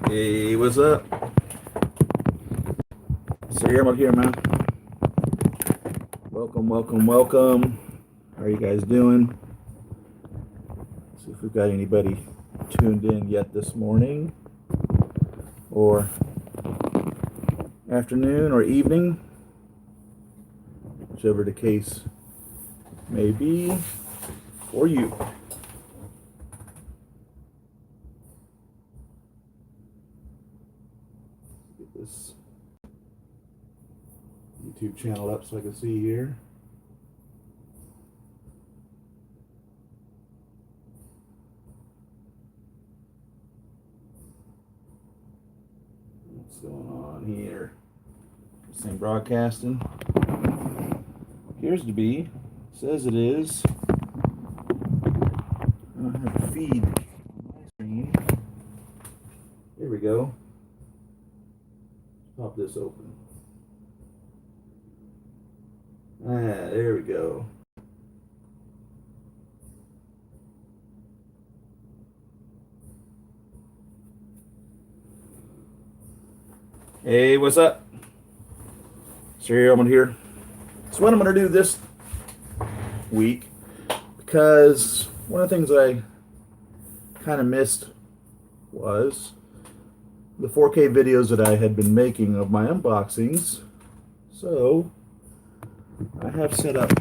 Hey, what's up? Siri Emerald here, man. Welcome, welcome, welcome. How are you guys doing? Let's see if we've got anybody tuned in yet this morning, or afternoon, or evening, whichever the case may be for you. Get this YouTube channel up so I can see here. What's going on here? Same broadcasting. Appears to be. Says it is. I don't have a feed on my screen. There we go. Pop this open. There we go. Hey, what's up? Siri Emerald here. So what I'm going to do this week, because one of the things I kind of missed was the 4K videos that I had been making of my unboxings. So I have set up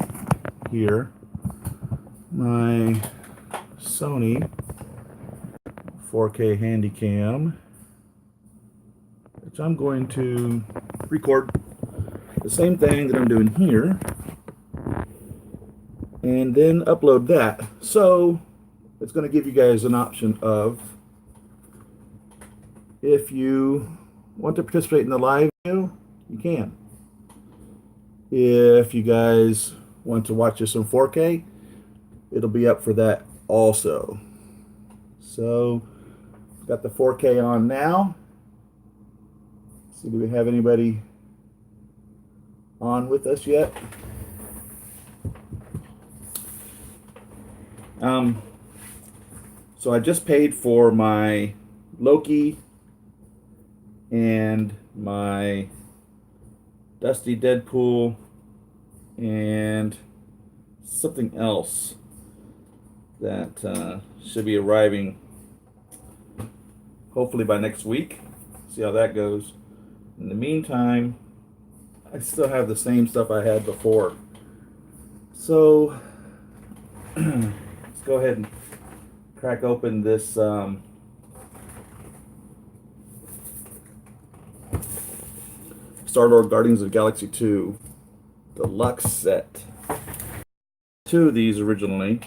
here my Sony 4K Handycam, which I'm going to record the same thing that I'm doing here and then upload that. So it's going to give you guys an option of, if you want to participate in the live video, you can. If you guys want to watch this in 4K, it'll be up for that also. So got the 4K on now. Let's see, do we have anybody on with us yet? So I just paid for my Loki and my Dusty Deadpool and something else that should be arriving hopefully by next week. See how that goes. In the meantime, I still have the same stuff I had before. So let's go ahead and crack open this Star-Lord Guardians of the Galaxy 2 Deluxe set. Two of these originally,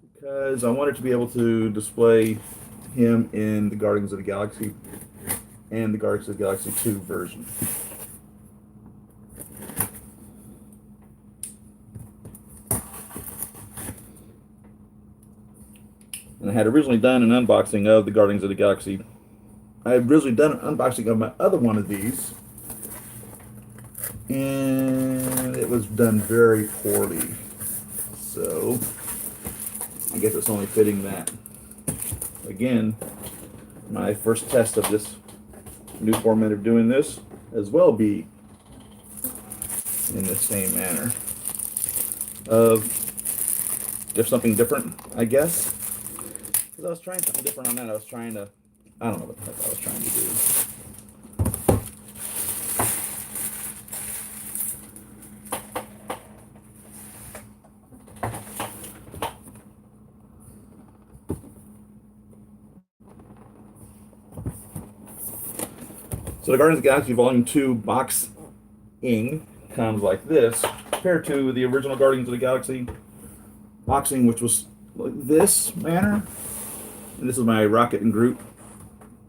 because I wanted to be able to display him in the Guardians of the Galaxy and the Guardians of the Galaxy 2 version. And I had originally done an unboxing of the Guardians of the Galaxy. I had originally done an unboxing of my other one of these, and it was done very poorly. So I guess it's only fitting that, again, my first test of this new format of doing this as well be in the same manner of just something different, I guess. Because I was trying something different on that. I was trying to, I don't know what the heck I was trying to do. So the Guardians of the Galaxy Volume 2 boxing comes like this, compared to the original Guardians of the Galaxy boxing, which was like this manner. And this is my Rocket and Groot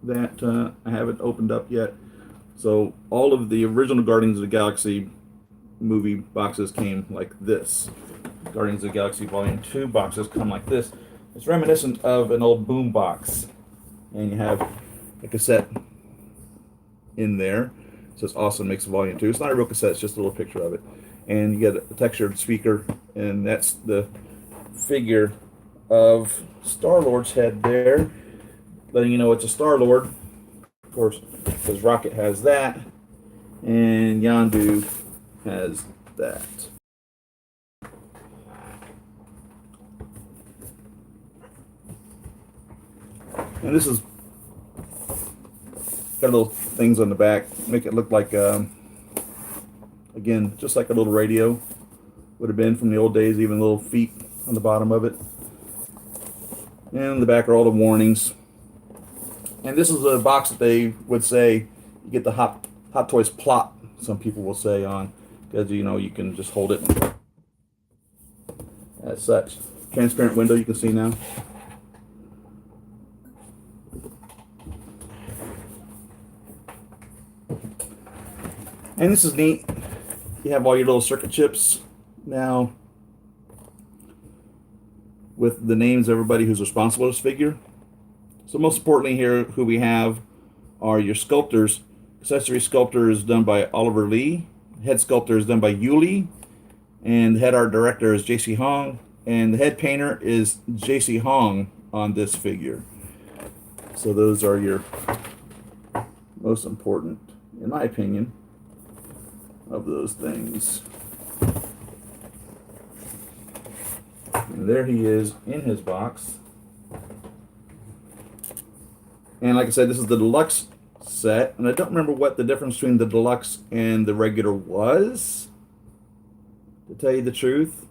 that I haven't opened up yet. So all of the original Guardians of the Galaxy movie boxes came like this. Guardians of the Galaxy Volume 2 boxes come like this. It's reminiscent of an old boom box. And you have a cassette in there. So it's Awesome Mix Volume 2. It's not a real cassette, it's just a little picture of it. And you get a textured speaker, and that's the figure of Star-Lord's head there. letting you know it's a Star-Lord, of course, because Rocket has that, and Yondu has that. And this is got little things on the back, make it look like, again, just like a little radio would have been from the old days, even little feet on the bottom of it. And in the back are all the warnings. And this is a box that they would say you get the Hot Toys plot, some people will say, on, because you know you can just hold it as such. Transparent window you can see now. And this is neat. You have all your little circuit chips now with the names of everybody who's responsible for this figure. So most importantly here, who we have are your sculptors. Accessory sculptor is done by Oliver Lee. Head sculptor is done by Yuli. And the head art director is J.C. Hong. And the head painter is J.C. Hong on this figure. So those are your most important, in my opinion, of those things. And there he is in his box. And like I said, this is the deluxe set, and I don't remember what the difference between the deluxe and the regular was, to tell you the truth.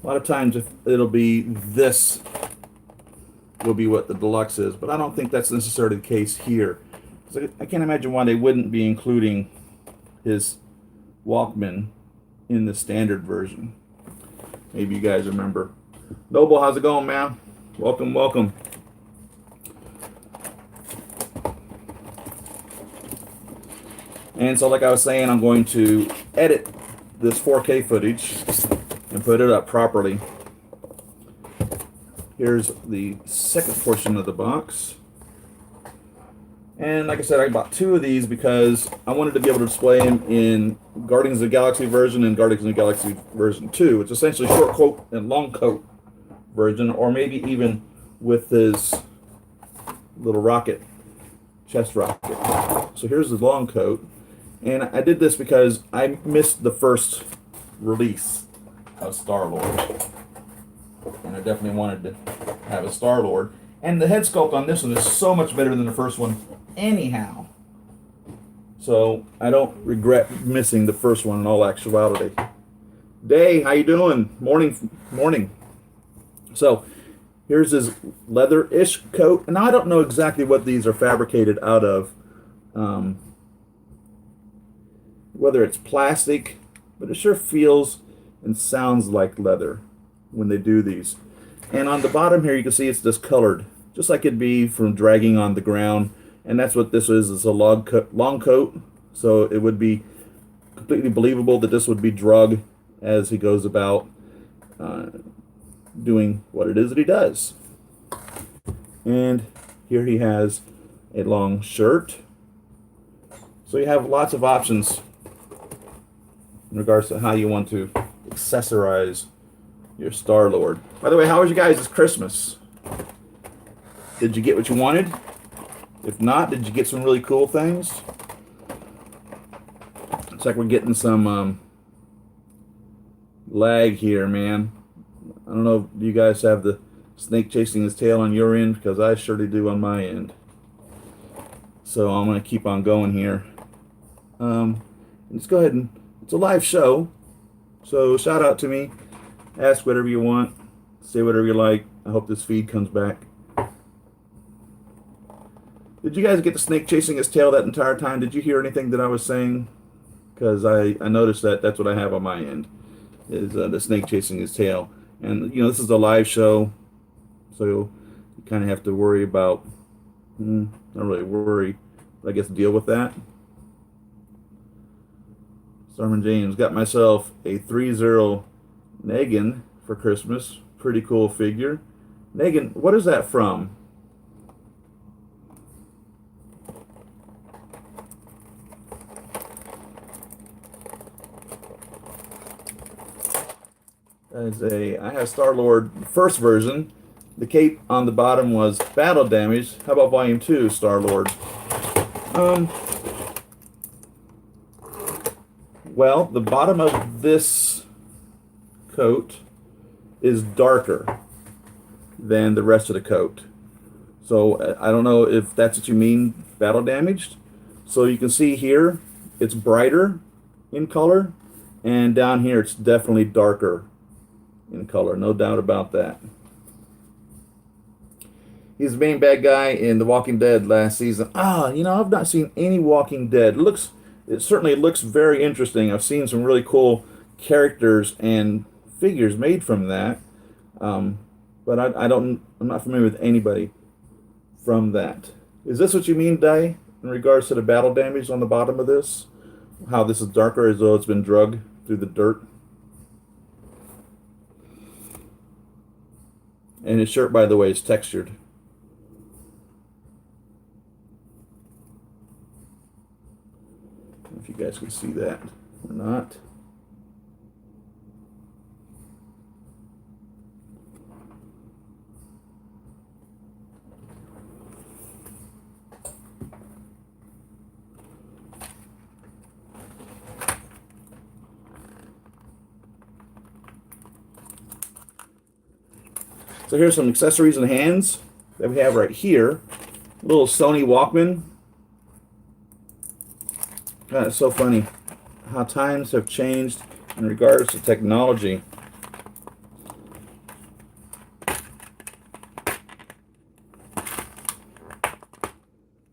A lot of times it'll be this will be what the deluxe is, but I don't think that's necessarily the case here. So I can't imagine why they wouldn't be including his Walkman in the standard version. Maybe you guys remember. Noble, how's it going, man? Welcome, welcome. And so like I was saying, I'm going to edit this 4K footage and put it up properly. Here's the second portion of the box. And like I said, I bought two of these because I wanted to be able to display them in Guardians of the Galaxy version and Guardians of the Galaxy version 2. It's essentially short coat and long coat version, or maybe even with his little rocket, chest rocket. So here's the long coat. And I did this because I missed the first release of Star-Lord. And I definitely wanted to have a Star-Lord. And the head sculpt on this one is so much better than the first one anyhow. So I don't regret missing the first one in all actuality. Day, how you doing? Morning. So here's his leather-ish coat. And now I don't know exactly what these are fabricated out of. Whether it's plastic, but it sure feels and sounds like leather when they do these. And on the bottom here, you can see it's discolored, just like it'd be from dragging on the ground. And that's what this is. It's a long coat, so it would be completely believable that this would be drug as he goes about doing what it is that he does. And here he has a long shirt. So you have lots of options in regards to how you want to accessorize your Star-Lord. By the way, how was you guys' Christmas? Did you get what you wanted? If not, did you get some really cool things? Looks like we're getting some lag here, man. I don't know if you guys have the snake chasing his tail on your end, because I surely do on my end. So I'm going to keep on going here. Let's go ahead and, it's a live show, so shout out to me, ask whatever you want, say whatever you like. I hope this feed comes back. Did you guys get the snake chasing his tail that entire time? Did you hear anything that I was saying? Because I noticed that's what I have on my end, is the snake chasing his tail. And, you know, this is a live show, so you kind of have to worry about, not really worry, but I guess deal with that. Starman James, got myself a 3-0 Negan for Christmas. Pretty cool figure. Negan, what is that from? I have Star-Lord first version, The cape on the bottom was battle damaged. How about Volume 2, Star-Lord? Um, well, the bottom of this coat is darker than the rest of the coat. So I don't know if that's what you mean, battle damaged. So you can see here, it's brighter in color, and down here it's definitely darker in color, no doubt about that. He's the main bad guy in The Walking Dead last season. I've not seen any Walking Dead. It certainly looks very interesting. I've seen some really cool characters and figures made from that. But I'm not familiar with anybody from that. Is this what you mean, Dai, in regards to the battle damage on the bottom of this? How this is darker as though it's been drugged through the dirt? And his shirt, by the way, is textured. If you guys can see that or not. So here's some accessories and hands that we have right here. A little Sony Walkman. God, it's so funny how times have changed in regards to technology.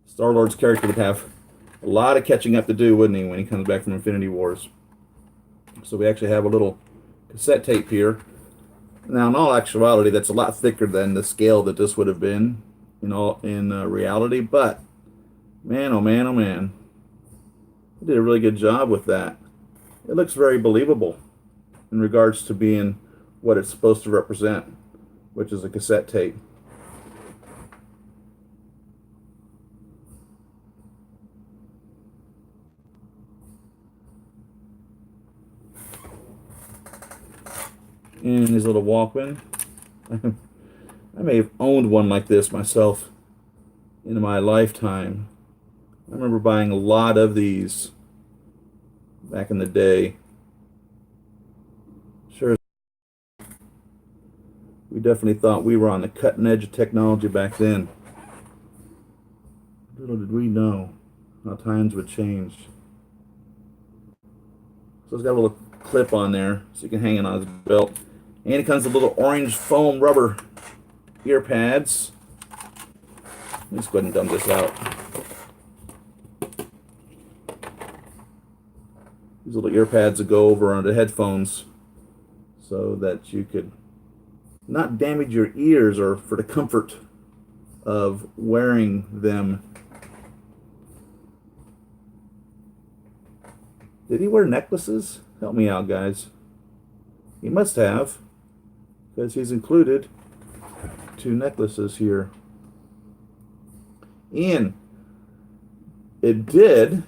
Star-Lord's character would have a lot of catching up to do, wouldn't he, when he comes back from Infinity Wars? So we actually have a little cassette tape here. Now, in all actuality, that's a lot thicker than the scale that this would have been in reality. But, man, oh man, oh man. They did a really good job with that. It looks very believable in regards to being what it's supposed to represent, which is a cassette tape. And his little Walkman. I may have owned one like this myself in my lifetime. I remember buying a lot of these back in the day. Sure, we definitely thought we were on the cutting edge of technology back then. Little did we know how times would change. So it's got a little clip on there so you can hang it on his belt. And it comes with little orange foam rubber ear pads. Let's go ahead and dump this out. These little ear pads that go over on the headphones so that you could not damage your ears or for the comfort of wearing them. Did he wear necklaces? Help me out, guys. He must have, because he's included 2 necklaces here. And it did.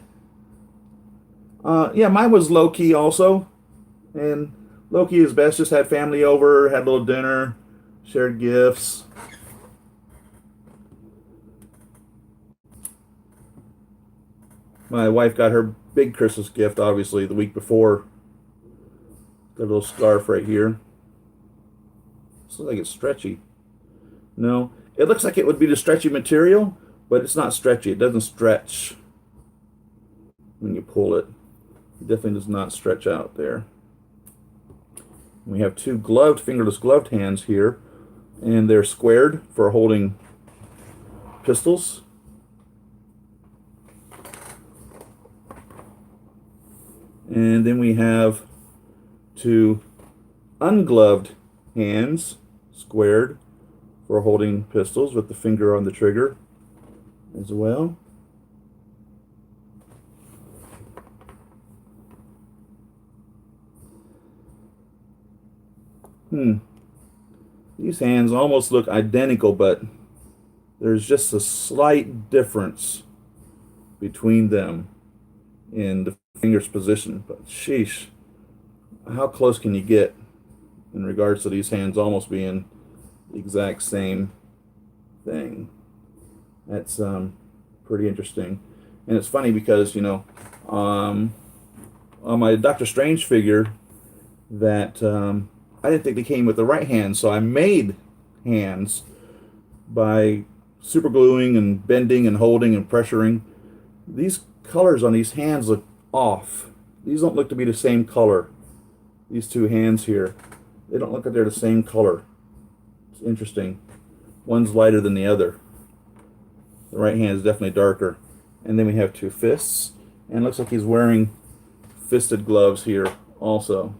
Yeah, mine was low-key also. And low-key is best. Just had family over, had a little dinner, shared gifts. My wife got her big Christmas gift, obviously, the week before. Got a little scarf right here. This looks like it's stretchy. No, it looks like it would be the stretchy material, but it's not stretchy. It doesn't stretch when you pull it. It definitely does not stretch out there. We have 2 gloved, fingerless gloved hands here, and they're squared for holding pistols. And then we have 2 ungloved hands, squared, for holding pistols with the finger on the trigger as well. These hands almost look identical, but there's just a slight difference between them in the finger's position. But sheesh, how close can you get in regards to these hands almost being the exact same thing. That's pretty interesting. And it's funny because, you know, on my Doctor Strange figure, that I didn't think they came with the right hand, so I made hands by super gluing and bending and holding and pressuring. These colors on these hands look off. These don't look to be the same color. These two hands here, they don't look like they're the same color. It's interesting. One's lighter than the other. The right hand is definitely darker. And then we have two fists, and it looks like he's wearing fisted gloves here also.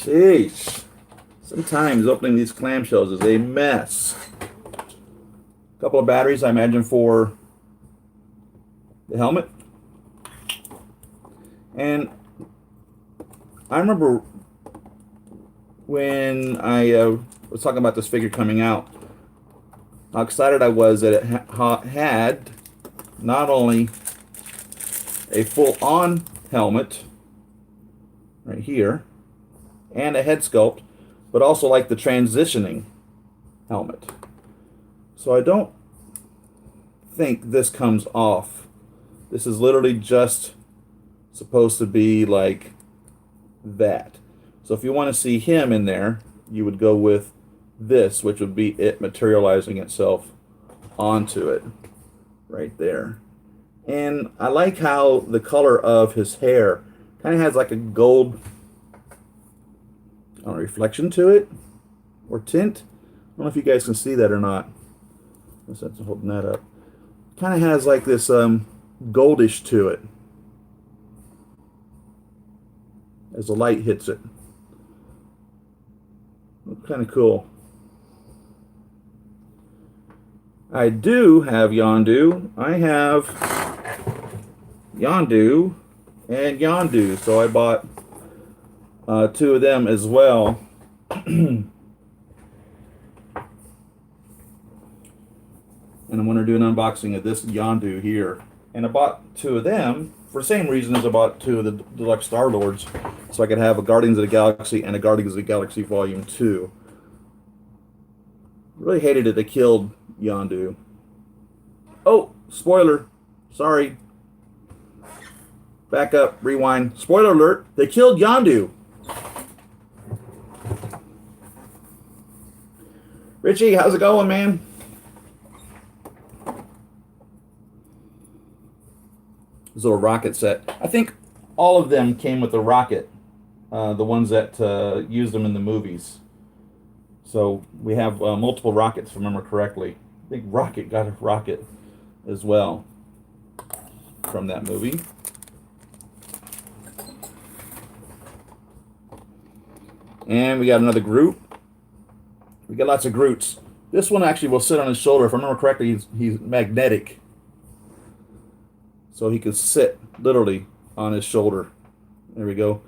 Sheesh. Sometimes opening these clamshells is a mess. A couple of batteries, I imagine, for the helmet. And I remember when I was talking about this figure coming out, how excited I was that it had not only a full-on helmet right here, and a head sculpt, but also like the transitioning helmet. So I don't think this comes off. This is literally just supposed to be like that. So if you want to see him in there, you would go with this, which would be it materializing itself onto it right there. And I like how the color of his hair kind of has like a gold reflection to it, or tint. I don't know if you guys can see that or not. I'm holding that up. Kind of has like this goldish to it as the light hits it. Kind of cool. I do have Yondu. I have Yondu and Yondu, so I bought two of them as well. And I'm going to do an unboxing of this Yondu here. And I bought two of them for the same reason as I bought two of the Deluxe Star-Lords, so I could have a Guardians of the Galaxy and a Guardians of the Galaxy Volume 2. Really hated it they killed Yondu. Oh, spoiler. Sorry. Back up, rewind. Spoiler alert, they killed Yondu. Richie, how's it going, man? This little rocket set. I think all of them came with a rocket. The ones that used them in the movies. So we have multiple rockets, if I remember correctly. I think Rocket got a rocket as well from that movie. And we got another Groot. We got lots of Groots. This one actually will sit on his shoulder. If I remember correctly, he's magnetic. So he can sit literally on his shoulder. There we go.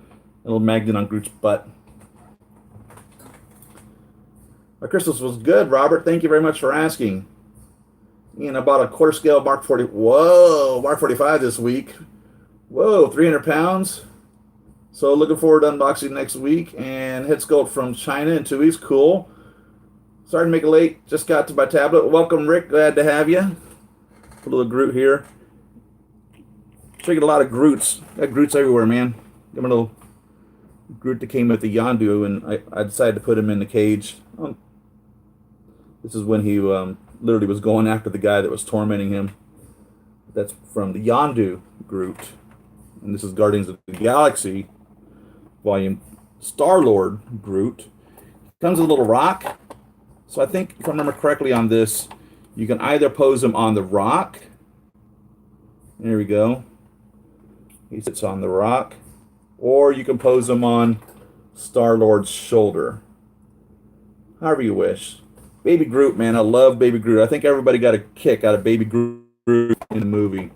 A little magnet on Groot's butt. My Christmas was good, Robert. Thank you very much for asking. And I bought a quarter scale Mark 40. Whoa, Mark 45 this week. Whoa, 300 pounds. So looking forward to unboxing next week. And head sculpt from China in 2 weeks. Cool. Sorry to make it late. Just got to my tablet. Welcome, Rick. Glad to have you. Put a little Groot here. So you get a lot of Groots. Got Groots everywhere, man. Got my little Groot that came with the Yondu, and I decided to put him in the cage. This is when he literally was going after the guy that was tormenting him. That's from the Yondu Groot. And this is Guardians of the Galaxy Volume Star-Lord Groot. Comes with a little rock. So I think, if I remember correctly on this, you can either pose him on the rock. There we go. He sits on the rock. Or you can pose him on Star-Lord's shoulder. However you wish. Baby Groot, man. I love Baby Groot. I think everybody got a kick out of Baby Groot in the movie.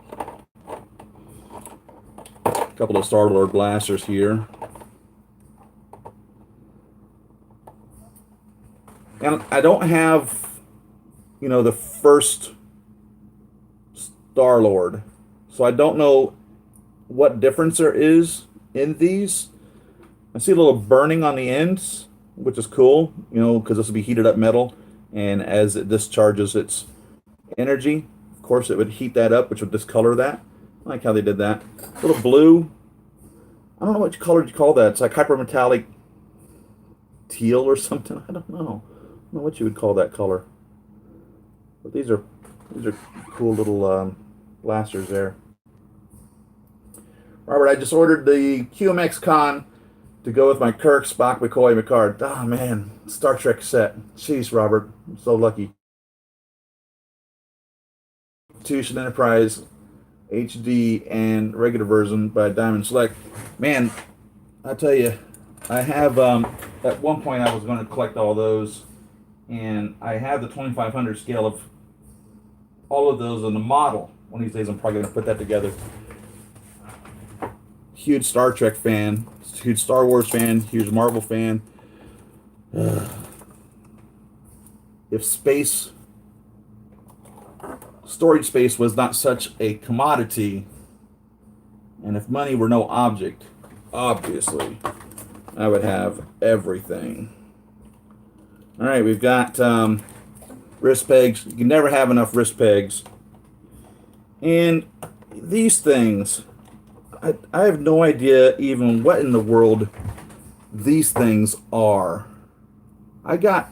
A couple of Star-Lord blasters here. And I don't have, the first Star-Lord. So I don't know what difference there is in these. I see a little burning on the ends, which is cool, because this will be heated up metal. And as it discharges its energy, of course, it would heat that up, which would discolor that. I like how they did that. A little blue. I don't know what color you call that. It's like hypermetallic teal or something. I don't know. I don't know what you would call that color. But these are cool little blasters there. Robert, I just ordered the QMX Con to go with my Kirk, Spock, McCoy, McCard. Oh, man. Star Trek set. Jeez, Robert. I'm so lucky. Constitution Enterprise HD and regular version by Diamond Select. Man, I tell you, I have, at one point I was going to collect all those, and I have the 2500 scale of all of those in the model. One of these days I'm probably going to put that together. Huge Star Trek fan, huge Star Wars fan, huge Marvel fan. If storage space was not such a commodity, and if money were no object, obviously, I would have everything. All right, we've got wrist pegs. You can never have enough wrist pegs. And these things, I have no idea even what in the world these things are. I got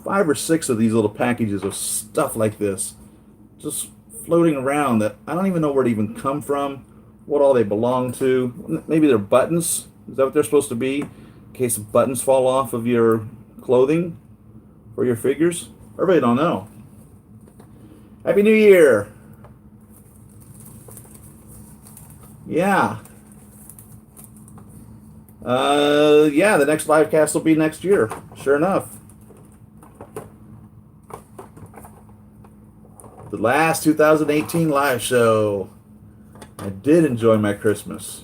5 or 6 of these little packages of stuff like this just floating around that I don't even know where to even come from, what all they belong to. Maybe they're buttons. Is that what they're supposed to be? In case buttons fall off of your clothing or your figures? I really don't know. Happy New Year! Yeah. Yeah, the next live cast will be next year. Sure enough. The last 2018 live show. I did enjoy my Christmas.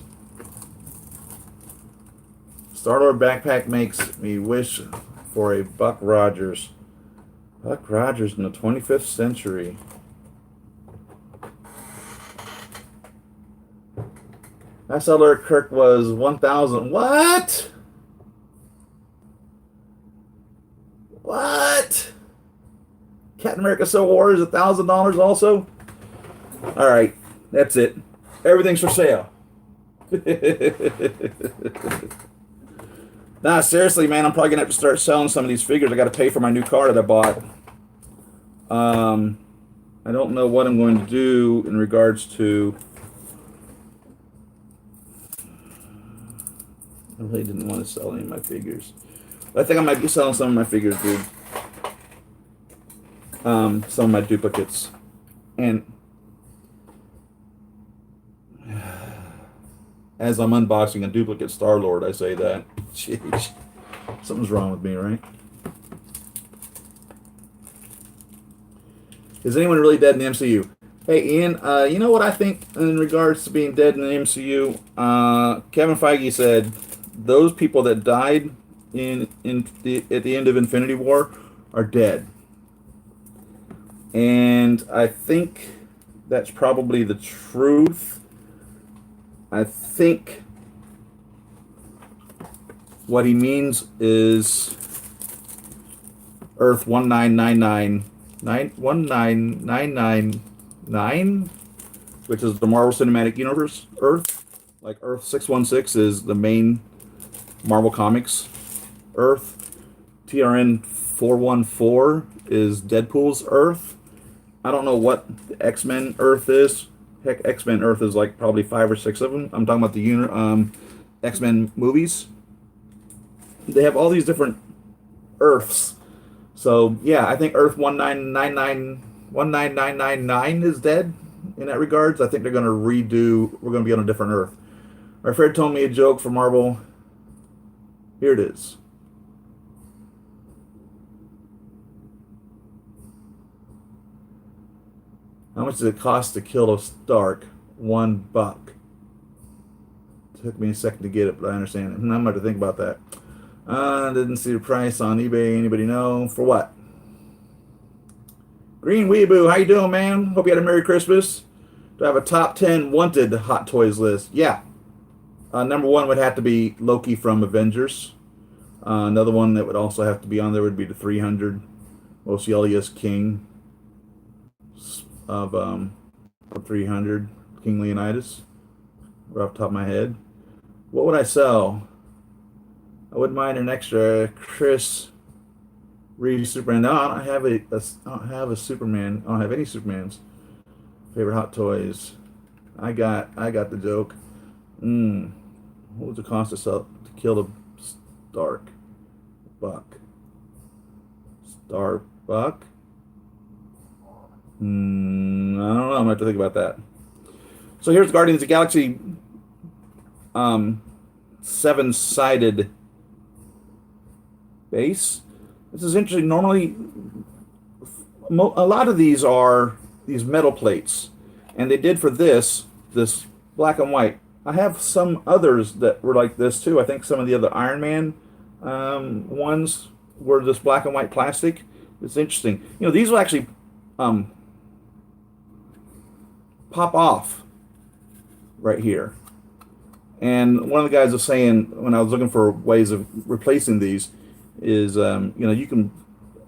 Star-Lord backpack makes me wish for a Buck Rogers. Buck Rogers in the 25th century. I saw Larry Kirk was 1,000. What? What? Captain America Civil War is $1,000 also? All right, that's it. Everything's for sale. Nah, seriously, man, I'm probably gonna have to start selling some of these figures. I got to pay for my new car that I bought. I don't know what I'm going to do in regards to. I really didn't want to sell any of my figures. But I think I might be selling some of my figures, dude. Some of my duplicates. And as I'm unboxing a duplicate Star-Lord, I say that. Jeez. Something's wrong with me, right? Is anyone really dead in the MCU? Hey, Ian, you know what I think in regards to being dead in the MCU? Kevin Feige said those people that died at the end of Infinity War are dead. And I think that's probably the truth. I think what he means is Earth 19999, which is the Marvel Cinematic Universe Earth. Like Earth 616 is the main Marvel Comics Earth. TRN 414 is Deadpool's Earth. I don't know what the X-Men Earth is. Heck, X-Men Earth is like probably 5 or 6 of them. I'm talking about the X-Men movies. They have all these different Earths. So, yeah, I think Earth 19999 is dead. in that regards. I think they're going to redo. We're going to be on a different Earth. My friend told me a joke for Marvel. Here it is. How much does it cost to kill a Stark? $1. Took me a second to get it, but I understand it. I'm about to think about that. Didn't see the price on eBay. Anybody know? For what? Green Weeaboo, how you doing, man? Hope you had a Merry Christmas. Do I have a top 10 wanted Hot Toys list? Yeah. Number one would have to be Loki from Avengers. Another one that would also have to be on there would be the 300 Moselius King of 300 King Leonidas. Right off the top of my head. What would I sell? I wouldn't mind an extra Chris Reeve Superman. No, I don't have I don't have a Superman. I don't have any Supermans. Favorite Hot Toys. I got the joke. What was the cost to sell to kill the Stark? Buck. Starbuck? I don't know. I'm gonna have to think about that. So here's Guardians of the Galaxy 7-sided base. This is interesting. Normally, a lot of these are these metal plates, and they did for this black and white. I have some others that were like this too. I think some of the other Iron Man ones were this black and white plastic. It's interesting. You know, these will actually pop off right here. And one of the guys was saying when I was looking for ways of replacing these is, you know, you can,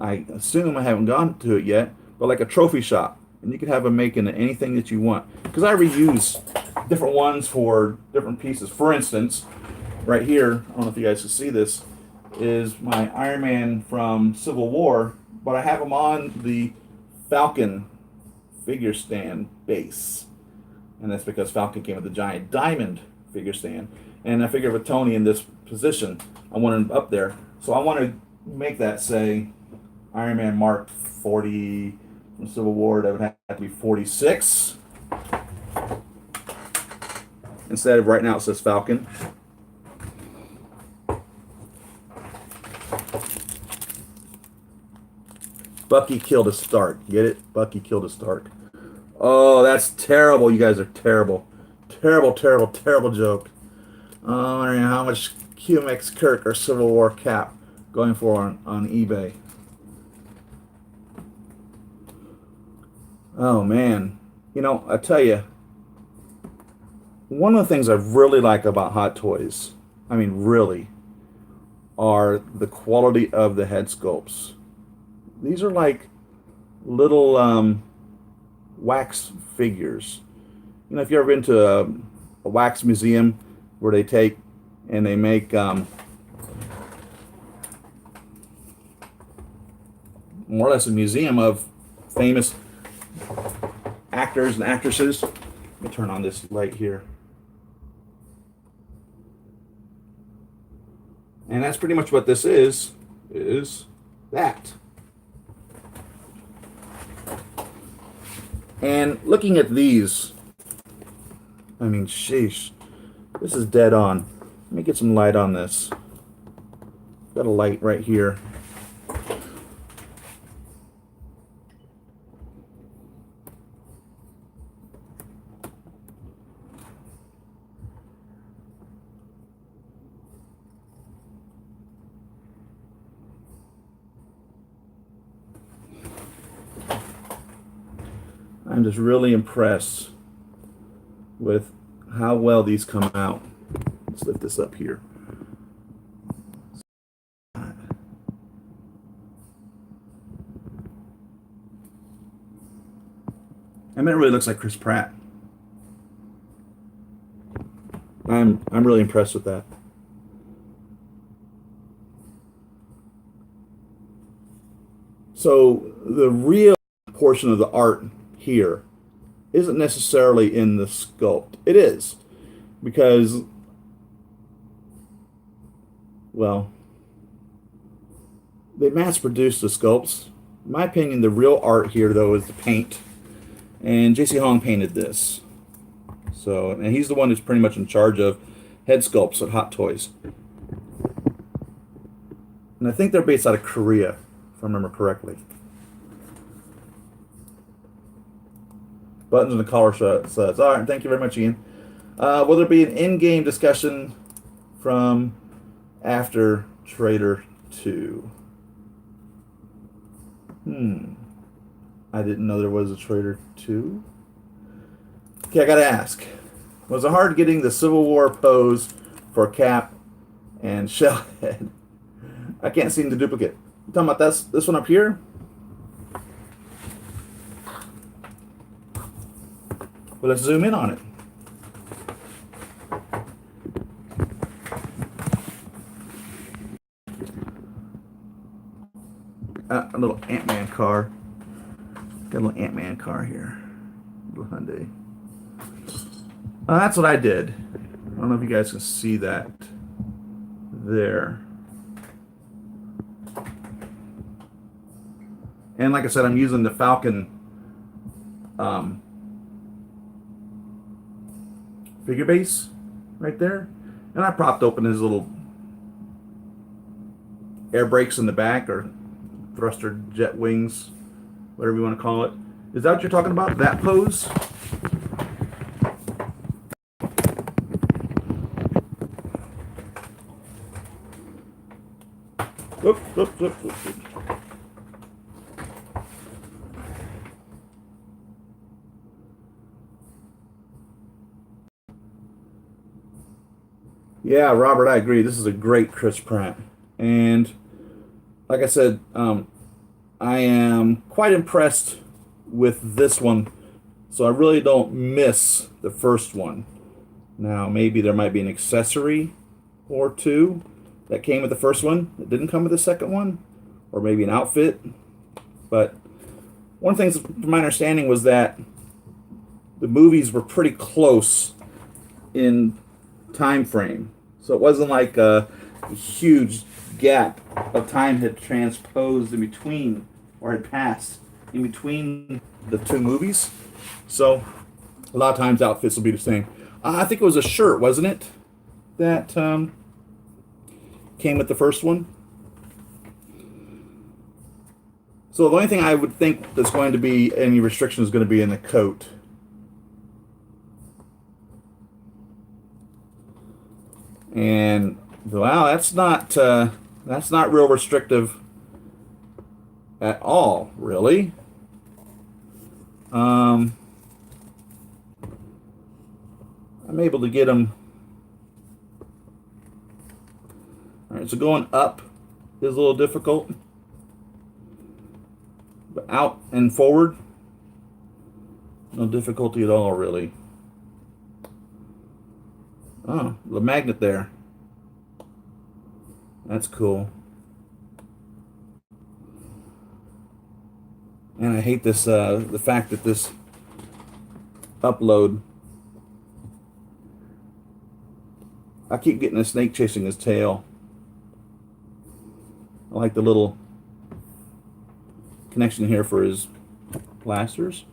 I assume I haven't gone to it yet, but like a trophy shop, and you can have them making anything that you want. Because I reuse different ones for different pieces. For instance, right here, I don't know if you guys can see this, is my Iron Man from Civil War, but I have them on the Falcon figure stand base. And that's because Falcon came with a giant diamond figure stand. And I figured with Tony in this position, I wanted him up there. So I want to make that say Iron Man Mark 40 from Civil War. That would have to be 46. Instead of right now it says Falcon. Bucky killed a Stark. Get it? Bucky killed a Stark. Oh, that's terrible. You guys are terrible. Terrible, terrible, terrible joke. I'm wondering how much QMX Kirk or Civil War Cap going for on eBay. Oh, man. You know, I tell you, one of the things I really like about Hot Toys, I mean, really, are the quality of the head sculpts. These are like little wax figures. You know, if you've ever been to a wax museum where they take and they make more or less a museum of famous actors and actresses. Let me turn on this light here. And that's pretty much what this is that. And looking at these, I mean, sheesh, this is dead on. Let me get some light on this. Got a light right here. I'm just really impressed with how well these come out. Let's lift this up here. I mean, it really looks like Chris Pratt. I'm really impressed with that. So the real portion of the art here isn't necessarily in the sculpt. It is, because, well, they mass produced the sculpts. In my opinion, the real art here, though, is the paint. And JC Hong painted this. So, and he's the one who's pretty much in charge of head sculpts at Hot Toys. And I think they're based out of Korea, if I remember correctly. Buttons and the collar says, all right, thank you very much, Ian. Will there be an in-game discussion from after Trader 2? I didn't know there was a Trader 2. Okay, I gotta ask. Was it hard getting the Civil War pose for Cap and Shellhead? I can't see the duplicate. You talking about this one up here? Well, let's zoom in on it. A little Ant-Man car. Got a little Ant-Man car here. Little Hyundai. That's what I did. I don't know if you guys can see that there. And like I said, I'm using the Falcon figure base right there. And I propped open his little air brakes in the back, or thruster jet wings, whatever you want to call it. Is that what you're talking about? That pose? Oops. Yeah, Robert, I agree. This is a great Chris Pratt. And like I said, I am quite impressed with this one. So I really don't miss the first one. Now, maybe there might be an accessory or two that came with the first one that didn't come with the second one. Or maybe an outfit. But one thing from my understanding was that the movies were pretty close in time frame. So it wasn't like a huge gap of time had transposed in between, or had passed in between the two movies. So a lot of times outfits will be the same. I think it was a shirt, wasn't it, that came with the first one? So the only thing I would think that's going to be any restriction is going to be in the coat. And wow, that's not real restrictive at all, really. I'm able to get them. All right, so going up is a little difficult, but out and forward, no difficulty at all, really. Oh, the magnet there. That's cool. And I hate this, the fact that this upload, I keep getting a snake chasing his tail. I like the little connection here for his blasters.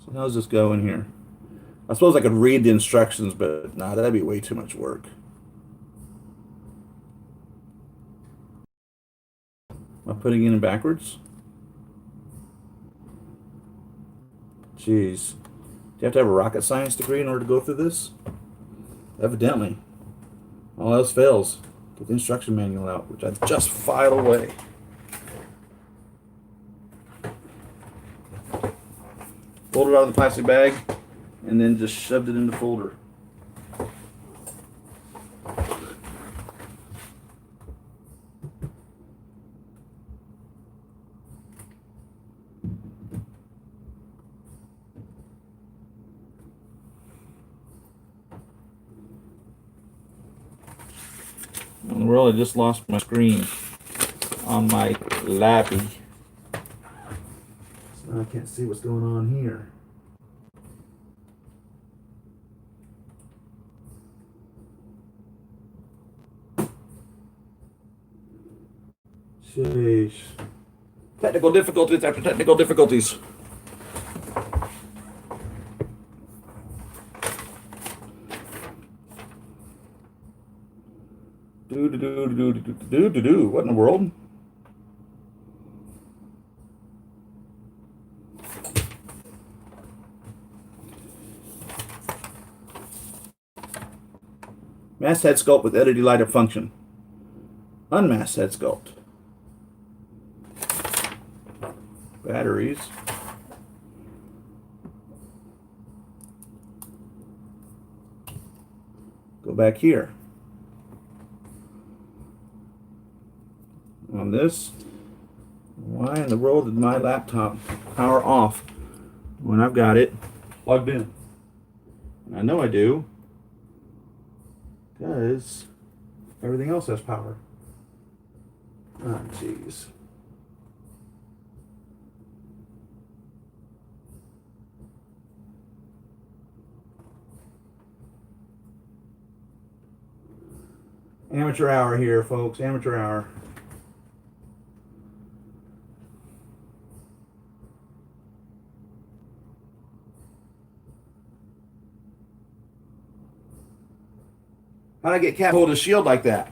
So how's this go in here? I suppose I could read the instructions, but nah, that'd be way too much work. Am I putting it in backwards? Jeez. Do you have to have a rocket science degree in order to go through this? Evidently. All else fails. Get the instruction manual out, which I just filed away. Pulled it out of the plastic bag and then just shoved it in the folder. In the world, I just lost my screen. on my lappy. So now I can't see what's going on here. Sheesh. Technical difficulties after technical difficulties. What in the world? Masked head sculpt with LED lighter function. Unmasked head sculpt. Batteries. Go back here. On this, why in the world did my laptop power off when I've got it plugged in? And I know I do, because everything else has power. Oh, jeez. Amateur hour here, folks. Amateur hour. How'd I get Cap hold his shield like that?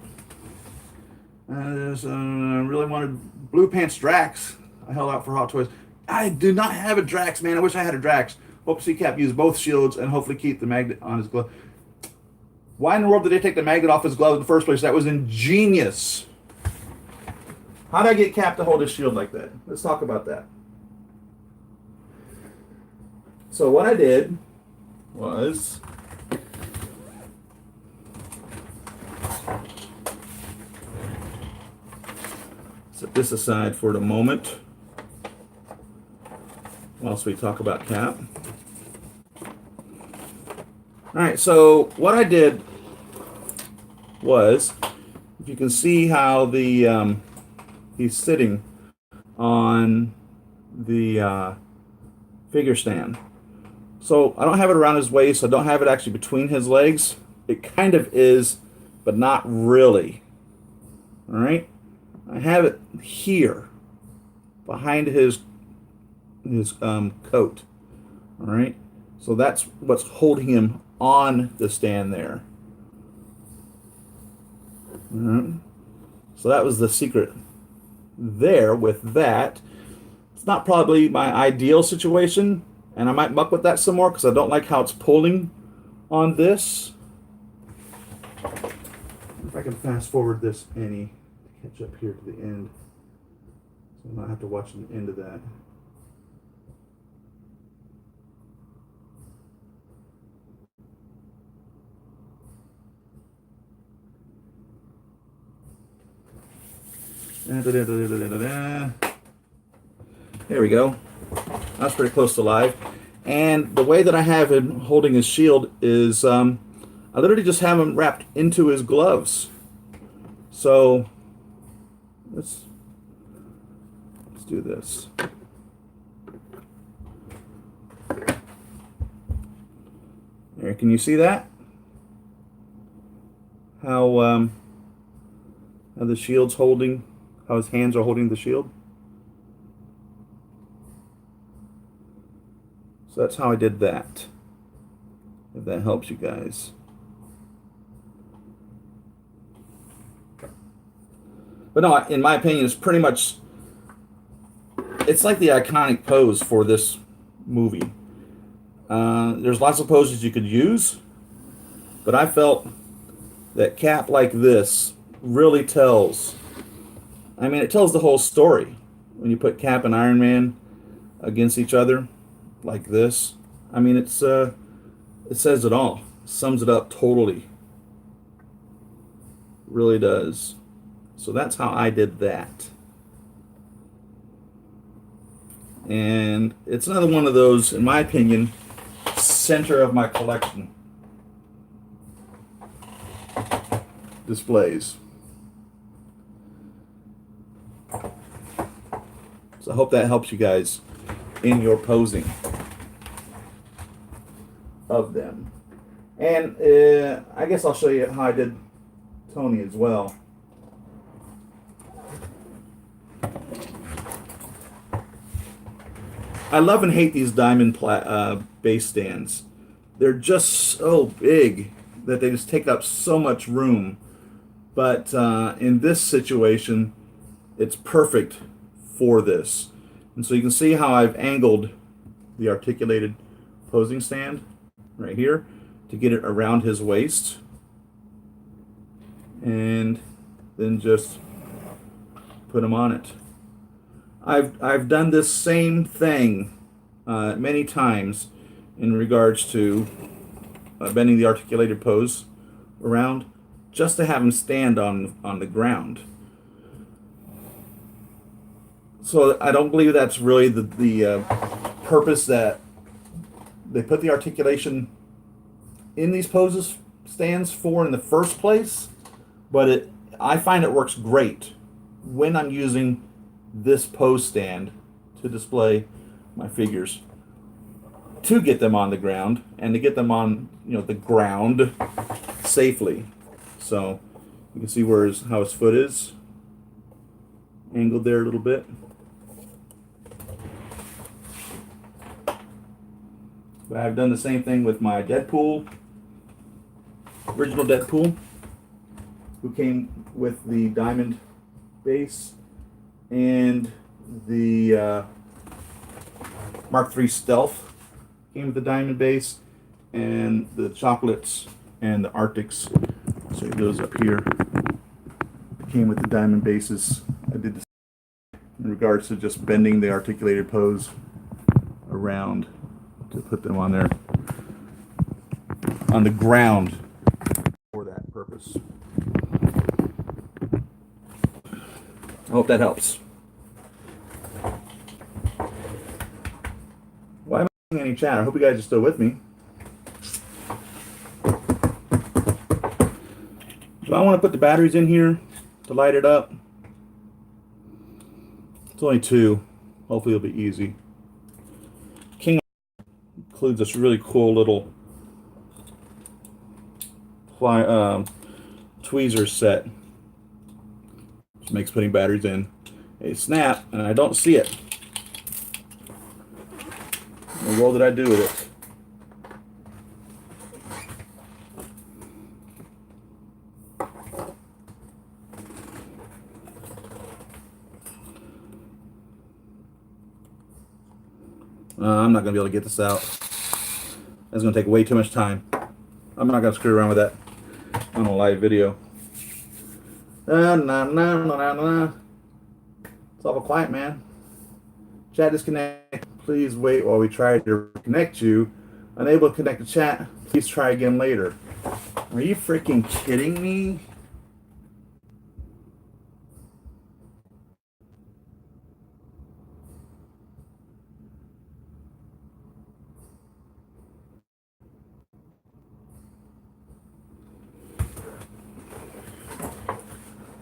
I really wanted Blue Pants Drax. I held out for Hot Toys. I do not have a Drax, man. I wish I had a Drax. Hope to see Cap use both shields and hopefully keep the magnet on his glove. Why in the world did they take the magnet off his glove in the first place? That was ingenious. How did I get Cap to hold his shield like that? Let's talk about that. So what I did was... set this aside for the moment whilst we talk about Cap. Alright, so what I did was, if you can see how the he's sitting on the figure stand. So I don't have it around his waist, I don't have it actually between his legs. It kind of is, but not really. Alright? I have it here, behind his coat. All right, so that's what's holding him on the stand there. All right. So that was the secret there with that. It's not probably my ideal situation, and I might muck with that some more because I don't like how it's pulling on this. If I can fast forward this any. Catch up here to the end, so I might have to watch the end of that. There we go. That's pretty close to live. And the way that I have him holding his shield is I literally just have him wrapped into his gloves. So let's do this. There, can you see that? How the shield's holding, how his hands are holding the shield. So that's how I did that. If that helps you guys. But no, in my opinion, it's pretty much, it's like the iconic pose for this movie. There's lots of poses you could use, but I felt that Cap like this really tells, I mean, it tells the whole story. When you put Cap and Iron Man against each other like this, I mean, it says it all. It sums it up totally. It really does. So that's how I did that. And it's another one of those, in my opinion, center of my collection displays. So I hope that helps you guys in your posing of them. And I guess I'll show you how I did Tony as well. I love and hate these diamond base stands. They're just so big that they just take up so much room. But in this situation, it's perfect for this. And so you can see how I've angled the articulated posing stand right here to get it around his waist. And then just put him on it. I've done this same thing many times in regards to bending the articulated pose around, just to have him stand on the ground. So I don't believe that's really the purpose that they put the articulation in these poses stands for in the first place, but I find it works great when I'm using this pose stand to display my figures, to get them on the ground and to get them on the ground safely. So you can see how his foot is angled there a little bit. But I've done the same thing with my Deadpool, original Deadpool, who came with the diamond base and the Mark III Stealth came with the diamond base, and the chocolates and the Arctics. So those up here came with the diamond bases. I did this in regards to just bending the articulated pose around to put them on there on the ground for that purpose. I hope that helps. Why am I seeing any chat? I hope you guys are still with me. So I want to put the batteries in here to light it up. It's only 2. Hopefully it'll be easy. King includes this really cool little tweezer set, which makes putting batteries in a snap, and I don't see it. What the world did I do with it? I'm not going to be able to get this out. That's going to take way too much time. I'm not going to screw around with that on a live video. It's awful quiet, man. Chat disconnect. Please wait while we try to connect you. Unable to connect the chat. Please try again later. Are you freaking kidding me?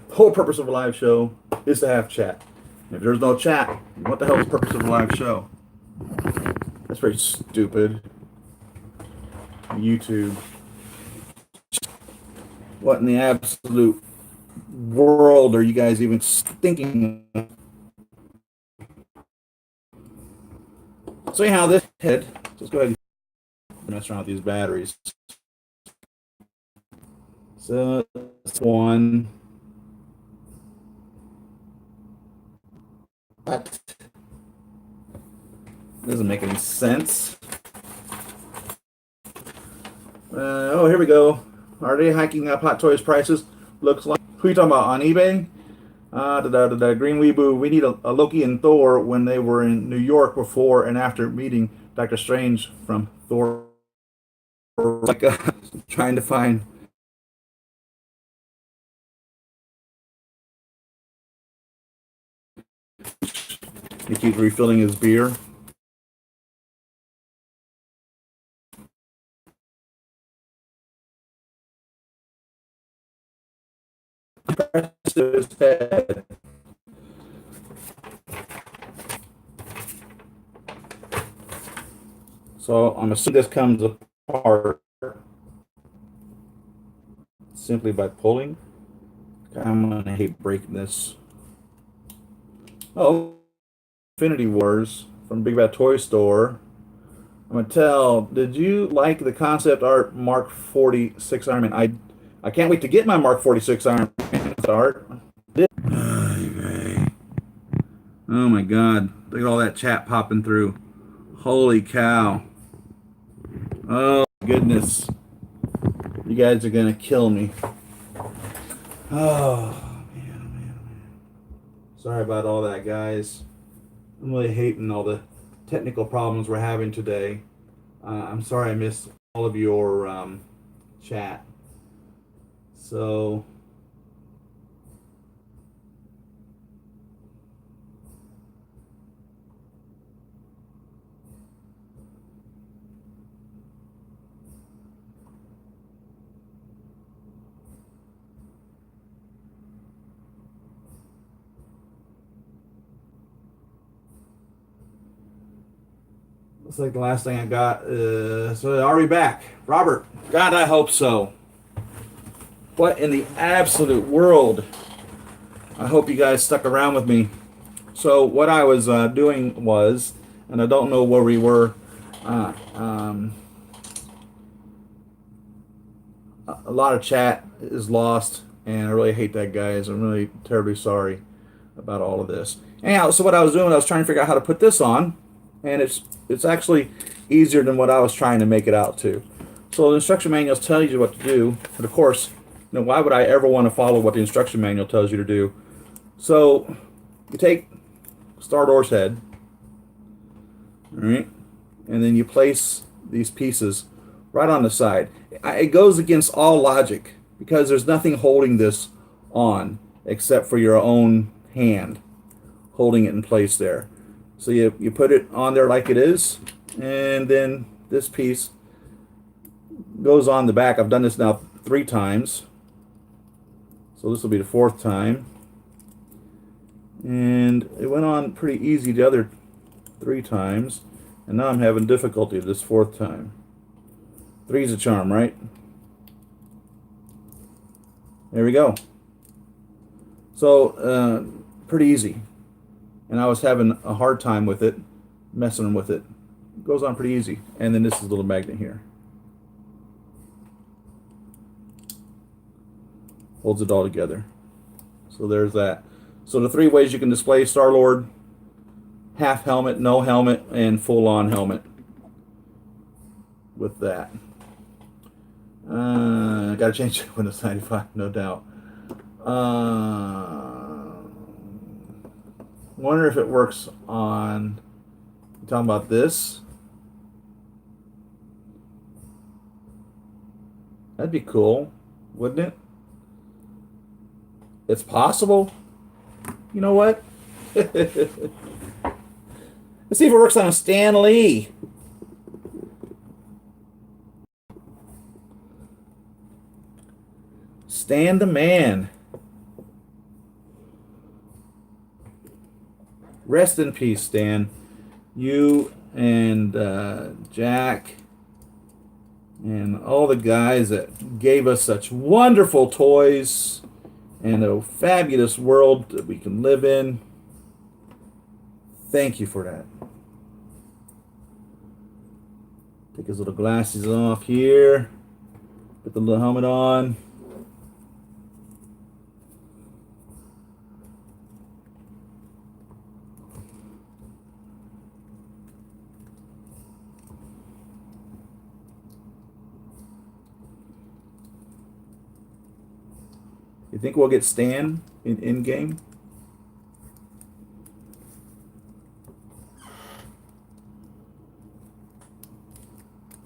The whole purpose of a live show is to have chat. If there's no chat, what the hell is the purpose of a live show? That's very stupid. YouTube. What in the absolute world are you guys even thinking of? So anyhow, this head, let's go ahead and mess around with these batteries. So that's one. What? Doesn't make any sense. Oh, here we go. Are they hiking up Hot Toys prices? Looks like. Who are you talking about? On eBay? Green Weeboo. We need a Loki and Thor when they were in New York before and after meeting Doctor Strange from Thor. Like trying to find. He keeps refilling his beer. His head. So I'm assuming this comes apart simply by pulling. I'm gonna hate breaking this. Oh, Infinity Wars from Big Bad Toy Store. I'm gonna tell. Did you like the concept art Mark 46 Iron Man? I can't wait to get my Mark 46 Iron Man art. Oh my God! Look at all that chat popping through. Holy cow! Oh goodness! You guys are gonna kill me. Oh man. Sorry about all that, guys. I'm really hating all the technical problems we're having today. I'm sorry I missed all of your chat. So, looks like the last thing I got. So, are we back? Robert, God, I hope so. What in the absolute world? I hope you guys stuck around with me. So, what I was doing was, and I don't know where we were. Uh, um, a lot of chat is lost, and I really hate that, guys. I'm really terribly sorry about all of this. Anyhow, so what I was doing, I was trying to figure out how to put this on, and it's actually easier than what I was trying to make it out to. So the instruction manual tells you what to do, but of course, why would I ever want to follow what the instruction manual tells you to do? So you take Star-Lord's head, all right, and then you place these pieces right on the side. It goes against all logic because there's nothing holding this on except for your own hand holding it in place there. So you put it on there like it is, and then this piece goes on the back. I've done this now 3 times, so this will be the 4th time, and it went on pretty easy the other 3 times, and now I'm having difficulty this 4th time. 3's a charm, right? There we go. So pretty easy, and I was having a hard time with it, messing with it. It goes on pretty easy. And then this is a little magnet here, holds it all together. So there's that. So the 3 ways you can display Star-Lord: half helmet, no helmet, and full-on helmet with that. Gotta change it to Windows 95, no doubt. Wonder if it works on. You talking about this? That'd be cool, wouldn't it? It's possible. You know what? Let's see if it works on a Stan Lee. Stan the man. Rest in peace, Stan. You and Jack and all the guys that gave us such wonderful toys and a fabulous world that we can live in. Thank you for that. Take his little glasses off here. Put the little helmet on. You think we'll get Stan in game?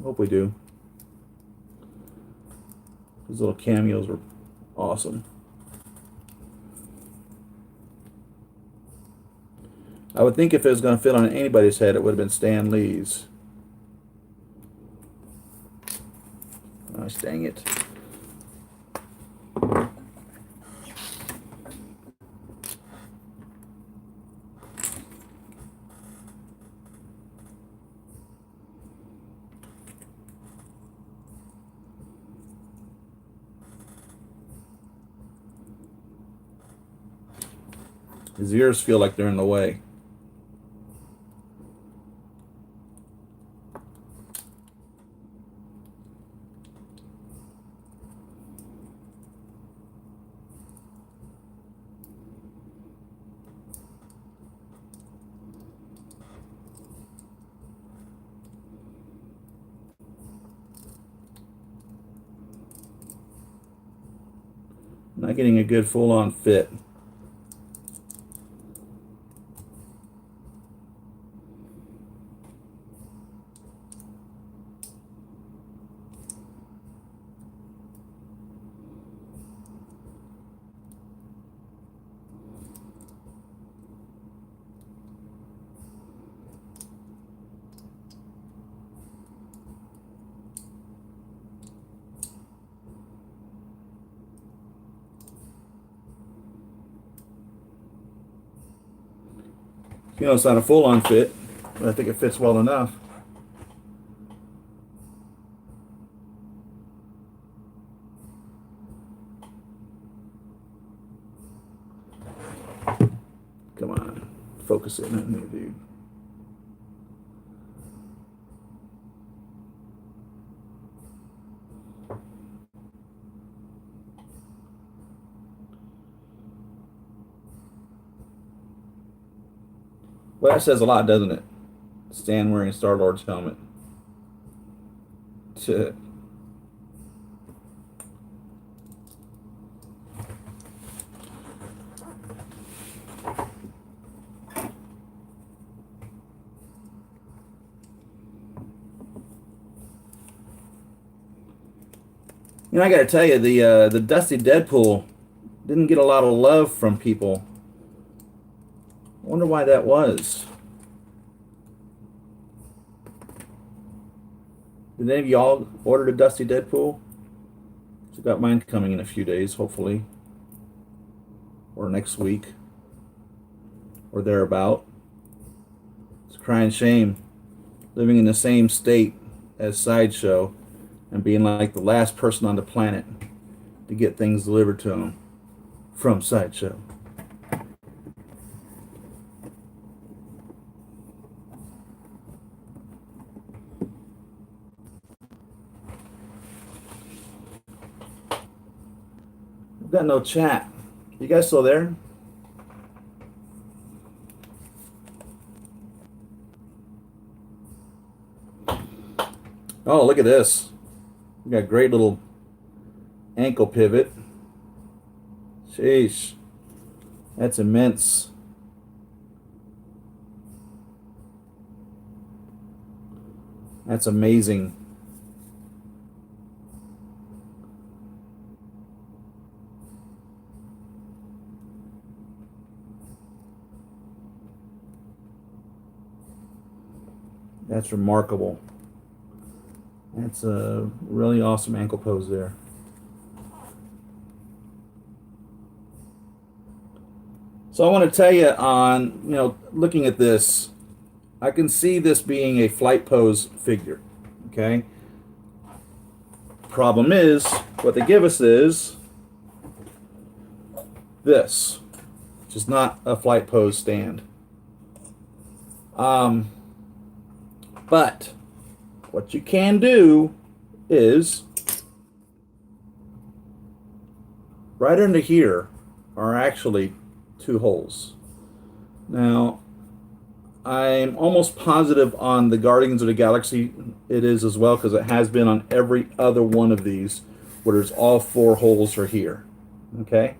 Hope we do. These little cameos are awesome. I would think if it was going to fit on anybody's head, it would have been Stan Lee's. Gosh, dang it. His ears feel like they're in the way. Not getting a good full-on fit. You know, it's not a full-on fit, but I think it fits well enough. Come on, focus in on me, dude. Well, that says a lot, doesn't it? Stan wearing Star-Lord's helmet. You know, I got to tell you, the Dusty Deadpool didn't get a lot of love from people. I wonder why that was. Did any of y'all order the Dusty Deadpool? So got mine coming in a few days, hopefully, or next week, or thereabout. It's a crying shame living in the same state as Sideshow and being like the last person on the planet to get things delivered to them from Sideshow. We've got no chat. You guys still there? Oh, look at this. We got a great little ankle pivot. Sheesh. That's immense. That's amazing. That's remarkable. That's a really awesome ankle pose there. So I want to tell you on, looking at this, I can see this being a flight pose figure, okay? Problem is, what they give us is this, which is not a flight pose stand. But what you can do is, right under here are actually two holes. Now, I'm almost positive on the Guardians of the Galaxy it is as well, because it has been on every other one of these where there's all four holes are here. Okay?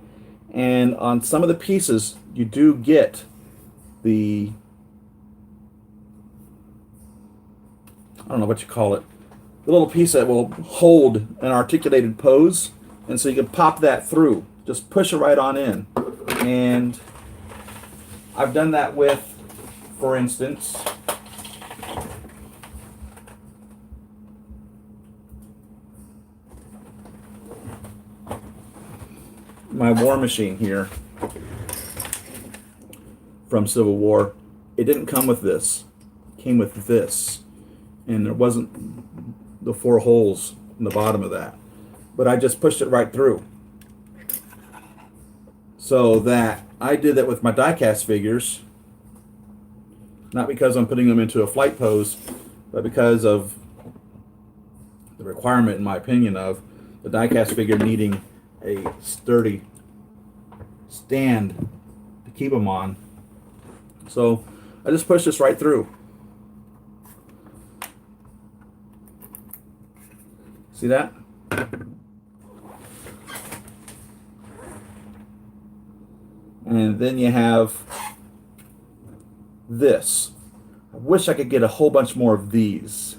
And on some of the pieces, you do get the, I don't know what you call it, the little piece that will hold an articulated pose, and so you can pop that through. Just push it right on in. And I've done that with, for instance, my War Machine here from Civil War. It didn't come with this. It came with this. And there wasn't the four holes in the bottom of that. But I just pushed it right through, so that I did that with my diecast figures, not because I'm putting them into a flight pose, but because of the requirement, in my opinion, of the diecast figure needing a sturdy stand to keep them on. So I just push this right through. See that? And then you have this. I wish I could get a whole bunch more of these.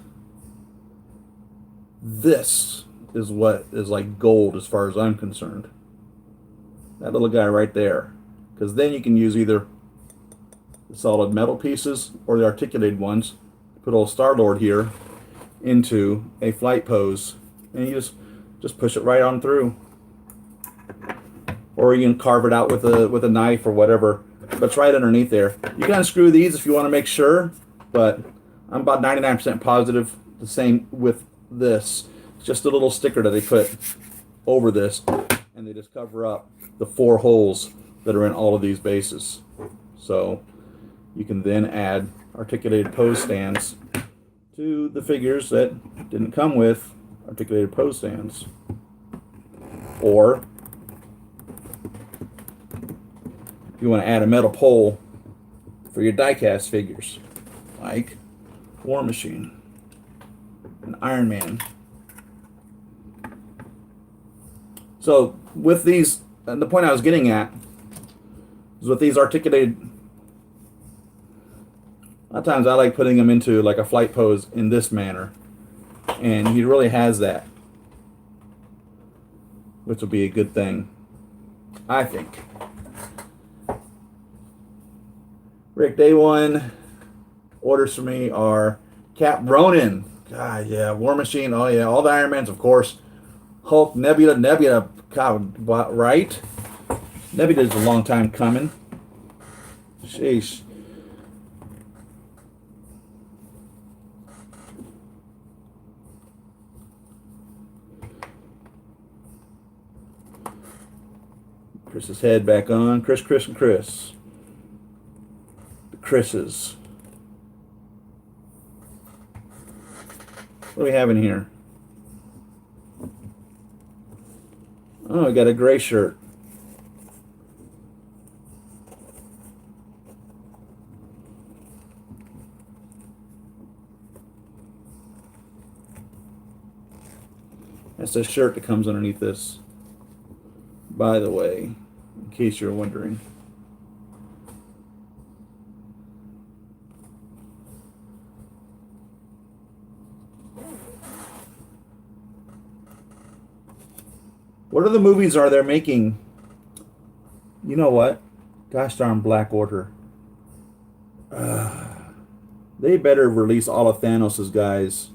This is what is like gold as far as I'm concerned. That little guy right there. Because then you can use either the solid metal pieces or the articulated ones. Put old Star-Lord here into a flight pose. And you just push it right on through. Or you can carve it out with a knife or whatever. But it's right underneath there. You can unscrew these if you want to make sure, but I'm about 99% positive the same with this. It's just a little sticker that they put over this, and they just cover up the 4 holes that are in all of these bases. So you can then add articulated pose stands to the figures that didn't come with articulated pose stands. Or if you want to add a metal pole for your die-cast figures, like War Machine and Iron Man. So with these, and the point I was getting at is with these articulated, a lot of times I like putting them into like a flight pose in this manner, and he really has that, which will be a good thing, I think. Rick, day one orders for me are Cap Ronin. God, yeah. War Machine. Oh, yeah. All the Iron Mans, of course. Hulk, Nebula. God, right? Nebula's a long time coming. Sheesh. Chris's head back on. Chris, and Chris. Chris's. What do we have in here? Oh, we got a gray shirt. That's the shirt that comes underneath this, by the way, in case you're wondering. What other movies are there making? You know what? Gosh darn Black Order. They better release all of Thanos' guys.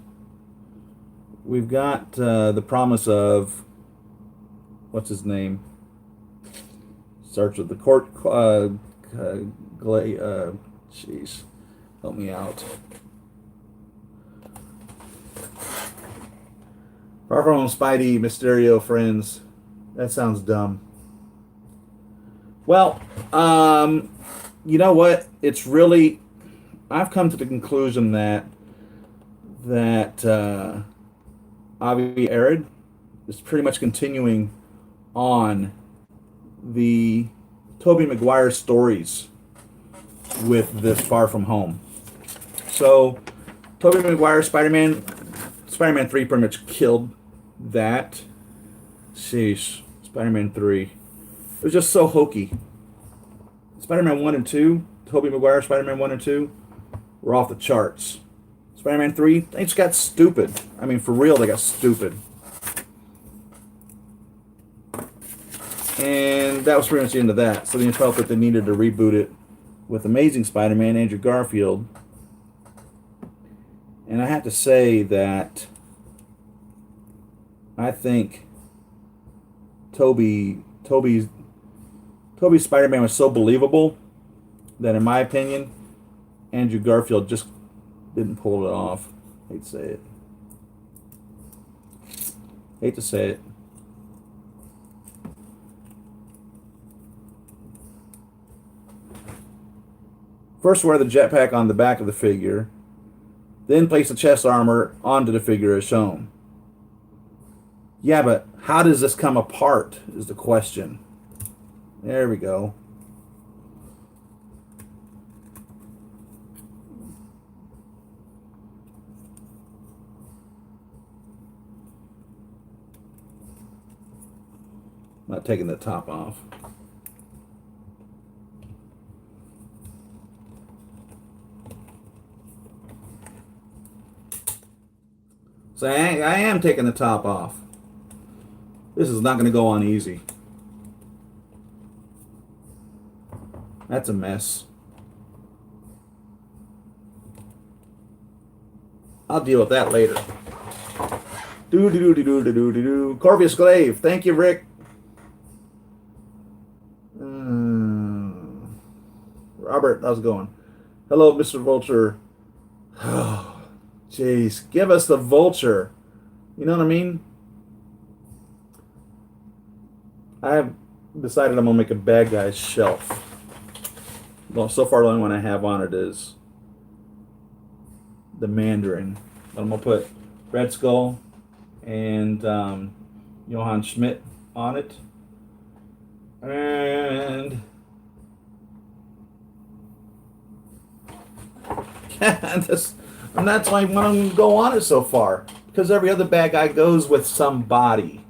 We've got the promise of, what's his name? Starts with the court. Jeez, help me out. Far from home, Spidey, Mysterio, friends. That sounds dumb. Well, you know what? It's really, I've come to the conclusion that Avi Arad is pretty much continuing on the Tobey Maguire stories with this Far From Home. So, Tobey Maguire, Spider-Man 3 pretty much killed that. Sheesh. Spider-Man 3. It was just so hokey. Spider-Man 1 and 2, Tobey Maguire, Spider-Man 1 and 2, were off the charts. Spider-Man 3, they just got stupid. I mean, for real, they got stupid. And that was pretty much the end of that. So they felt that they needed to reboot it with Amazing Spider-Man, Andrew Garfield. And I have to say that I think Tobey's Spider-Man was so believable that, in my opinion, Andrew Garfield just didn't pull it off. Hate to say it. Hate to say it. First, wear the jetpack on the back of the figure. Then place the chest armor onto the figure as shown. Yeah, but how does this come apart is the question. There we go. Not taking the top off. So I am taking the top off. This is not going to go on easy. That's a mess. I'll deal with that later. Do. Corvus Glaive. Thank you, Rick. Robert, how's it going? Hello, Mr. Vulture. Oh, jeez. Give us the Vulture. You know what I mean? I have decided I'm going to make a bad guy's shelf. Well, so far the only one I have on it is the Mandarin. I'm going to put Red Skull and Johann Schmidt on it. And and that's why I want to go on it so far. Because every other bad guy goes with somebody.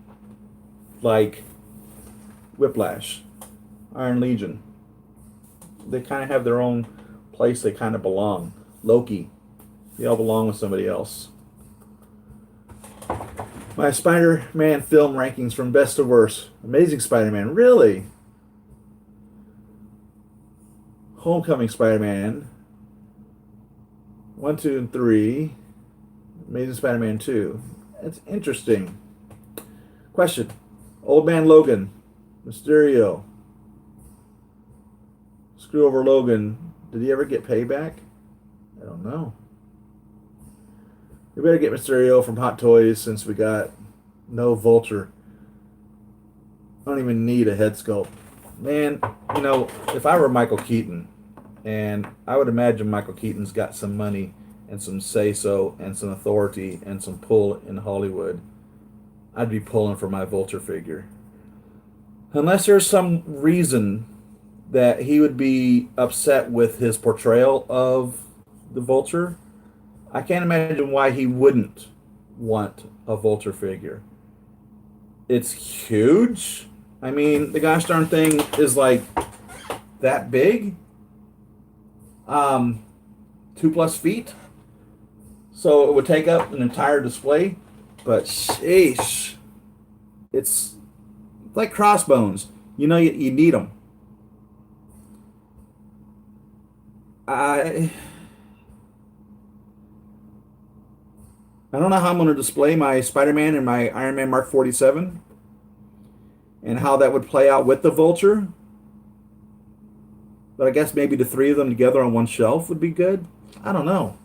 Like Whiplash, Iron Legion. They kind of have their own place they kind of belong. Loki. They all belong with somebody else. My Spider-Man film rankings from best to worst. Amazing Spider-Man. Really? Homecoming Spider-Man. 1, 2, and 3. Amazing Spider-Man 2. That's interesting. Question. Old Man Logan. Mysterio. Screw over Logan. Did he ever get payback? I don't know. We better get Mysterio from Hot Toys since we got no Vulture. I don't even need a head sculpt. Man, you know, if I were Michael Keaton, and I would imagine Michael Keaton's got some money and some say-so and some authority and some pull in Hollywood, I'd be pulling for my Vulture figure. Unless there's some reason that he would be upset with his portrayal of the Vulture, I can't imagine why he wouldn't want a Vulture figure. It's huge. I mean, the gosh darn thing is like that big. 2+ feet. So it would take up an entire display. But sheesh. It's like Crossbones. You know, you need them. I don't know how I'm going to display my Spider-Man and my Iron Man Mark 47 and how that would play out with the Vulture. But I guess maybe the three of them together on one shelf would be good. I don't know.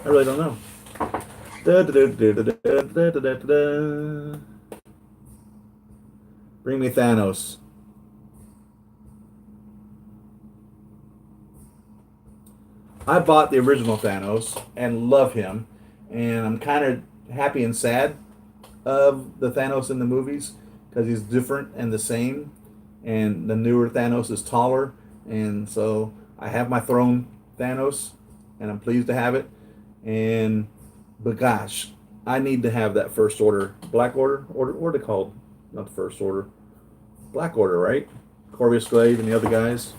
I really don't know. Bring me Thanos. I bought the original Thanos and love him. And I'm kind of happy and sad of the Thanos in the movies because he's different and the same. And the newer Thanos is taller. And so I have my throne Thanos and I'm pleased to have it. But gosh, I need to have that First Order, Black Order, what are they called? Not the First Order. Black Order, right? Corvus Glaive and the other guys.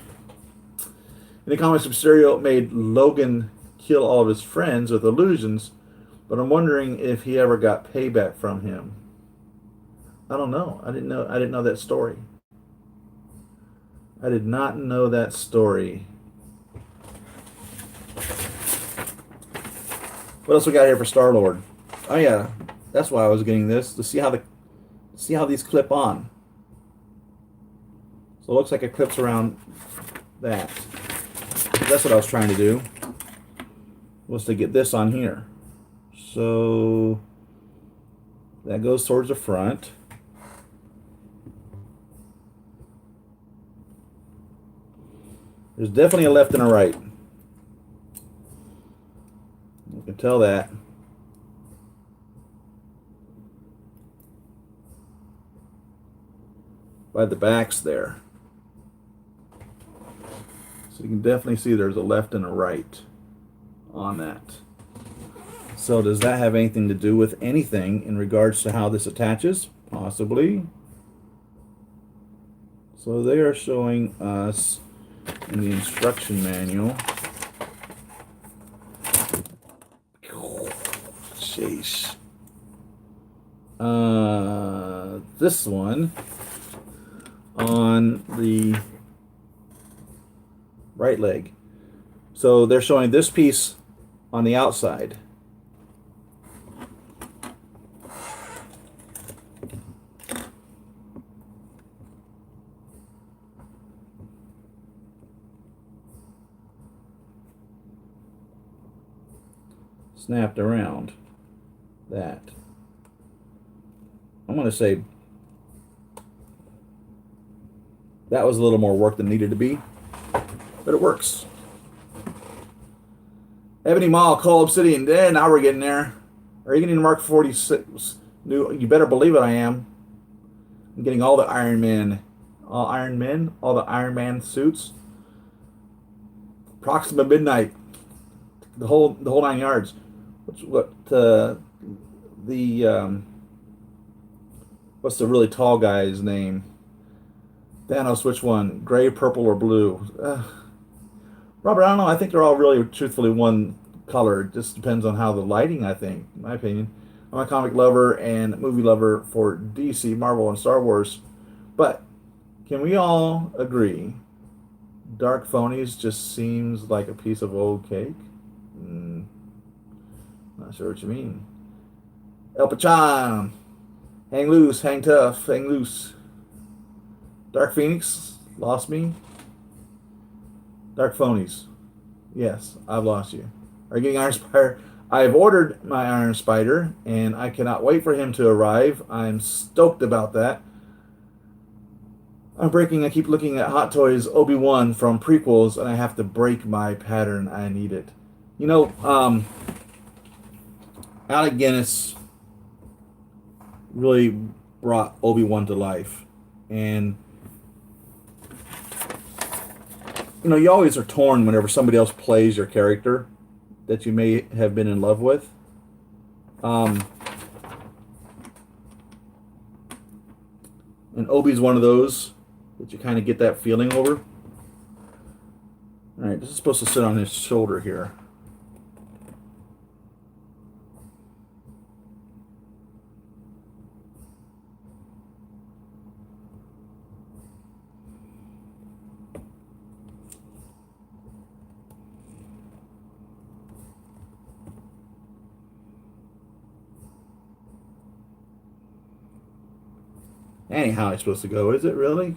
In the comics, Mysterio made Logan kill all of his friends with illusions, but I'm wondering if he ever got payback from him. I don't know. I didn't know that story. I did not know that story. What else we got here for Star-Lord? Oh yeah, that's why I was getting this to see how these clip on. So it looks like it clips around that. That's what I was trying to do. Was to get this on here. So that goes towards the front. There's definitely a left and a right. You can tell that. By the backs there. So you can definitely see there's a left and a right on that. So does that have anything to do with anything in regards to how this attaches? Possibly. So they are showing us in the instruction manual. Jeez. This one on the right leg. So they're showing this piece on the outside. Snapped around that. I'm going to say that was a little more work than needed to be, but it works. Ebony Mall, Coal Obsidian. Now we're getting there. Are you getting Mark 46? You better believe it, I am. I'm getting all the Iron Man. All Iron Men? All the Iron Man suits. Proxima Midnight. The whole 9 yards. What's the really tall guy's name? Thanos, which one? Gray, purple, or blue? Robert, I don't know. I think they're all really, truthfully, one color. It just depends on how the lighting, I think, in my opinion. I'm a comic lover and movie lover for DC, Marvel, and Star Wars. But can we all agree Dark Phonies just seems like a piece of old cake? Not sure what you mean. El Pachan. Hang loose, hang tough, hang loose. Dark Phoenix, lost me. Dark Phonies. Yes, I've lost you. Are you getting Iron Spider? I've ordered my Iron Spider, and I cannot wait for him to arrive. I'm stoked about that. I keep looking at Hot Toys Obi-Wan from prequels, and I have to break my pattern. I need it. You know, Alec Guinness really brought Obi-Wan to life. And, you know, you always are torn whenever somebody else plays your character that you may have been in love with. And Obi's one of those that you kind of get that feeling over. All right, this is supposed to sit on his shoulder here. Anyhow, it's supposed to go, is it really?